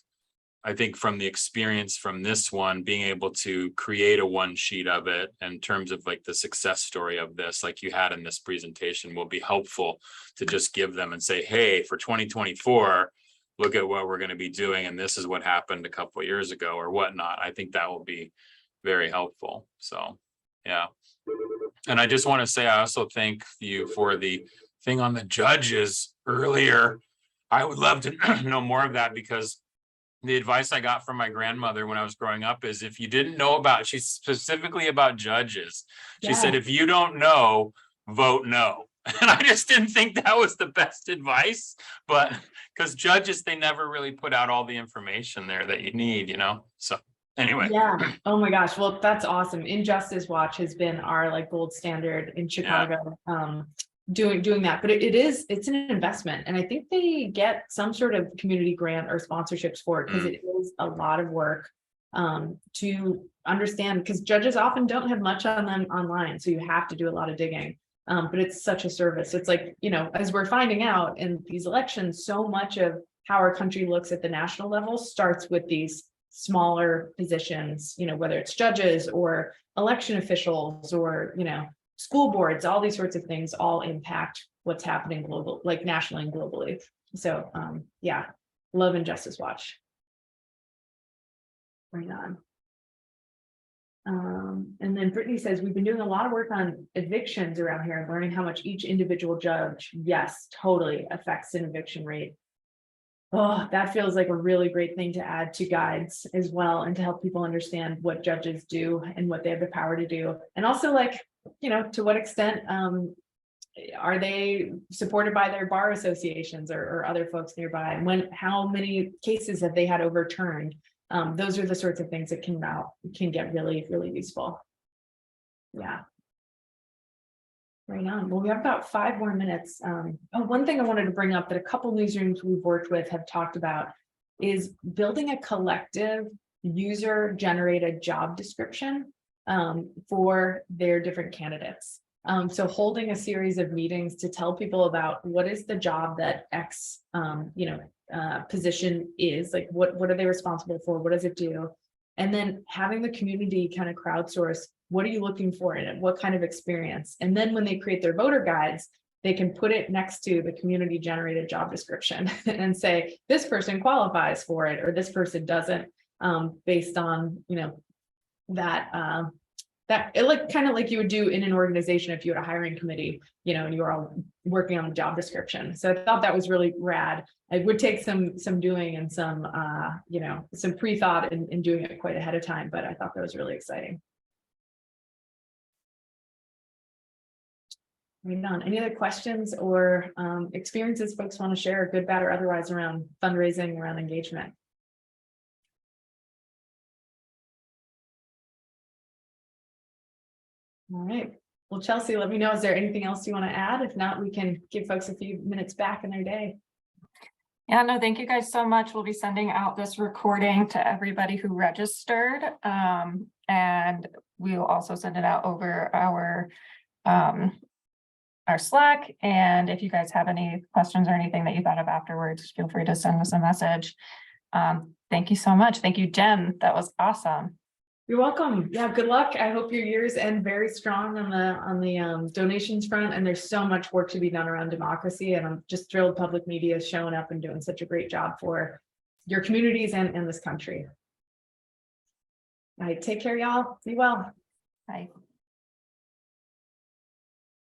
I think from the experience from this one, being able to create a one sheet of it in terms of like the success story of this, like you had in this presentation, will be helpful to just give them and say, hey, for 2024, look at what we're going to be doing, and this is what happened a couple of years ago or whatnot. I think that will be very helpful. So, yeah. And I just want to say, I also thank you for the thing on the judges earlier. I would love to know more of that, because the advice I got from my grandmother when I was growing up is, if you didn't know about, she's specifically about judges. She said, if you don't know, vote no. And I just didn't think that was the best advice, but because judges, they never really put out all the information there that you need, you know? So anyway. Yeah. Oh my gosh. Well, that's awesome. Injustice Watch has been our like gold standard in Chicago, doing that, but it's an investment. And I think they get some sort of community grant or sponsorships for it, because it is a lot of work to understand, because judges often don't have much on them online. So you have to do a lot of digging. But it's such a service. It's like, you know, as we're finding out in these elections, so much of how our country looks at the national level starts with these smaller positions, you know, whether it's judges or election officials or, you know, school boards, all these sorts of things all impact what's happening global, like nationally and globally. So yeah, love Injustice Watch. Right on. And then Brittany says, we've been doing a lot of work on evictions around here and learning how much each individual judge, yes, totally affects an eviction rate. Oh, that feels like a really great thing to add to guides as well, and to help people understand what judges do and what they have the power to do. And also, like, you know, to what extent are they supported by their bar associations or other folks nearby? And how many cases have they had overturned? Those are the sorts of things that can get really, really useful. Yeah. Right on. Well, we have about 5 more minutes. One thing I wanted to bring up that a couple newsrooms we've worked with have talked about is building a collective user-generated job description for their different candidates. So holding a series of meetings to tell people about what is the job that X, position is, like, what are they responsible for? What does it do? And then having the community kind of crowdsource, what are you looking for in it? What kind of experience? And then when they create their voter guides, they can put it next to the community generated job description and say, this person qualifies for it, or this person doesn't, based on, that it looked kind of like you would do in an organization if you had a hiring committee, and you were all working on the job description. So I thought that was really rad. It would take some doing and some pre-thought in doing it quite ahead of time, but I thought that was really exciting. Any other questions or experiences folks want to share, good, bad, or otherwise, around fundraising, around engagement? All right. Well, Chelsea, let me know, is there anything else you want to add? If not, we can give folks a few minutes back in their day. Yeah, no, thank you guys so much. We'll be sending out this recording to everybody who registered. And we'll also send it out over our Slack. And if you guys have any questions or anything that you thought of afterwards, feel free to send us a message. Thank you so much. Thank you, Jen. That was awesome. You're welcome. Yeah, good luck. I hope your years end very strong on the donations front. And there's so much work to be done around democracy. And I'm just thrilled public media is showing up and doing such a great job for your communities and this country. All right, take care, y'all. Be well. Bye.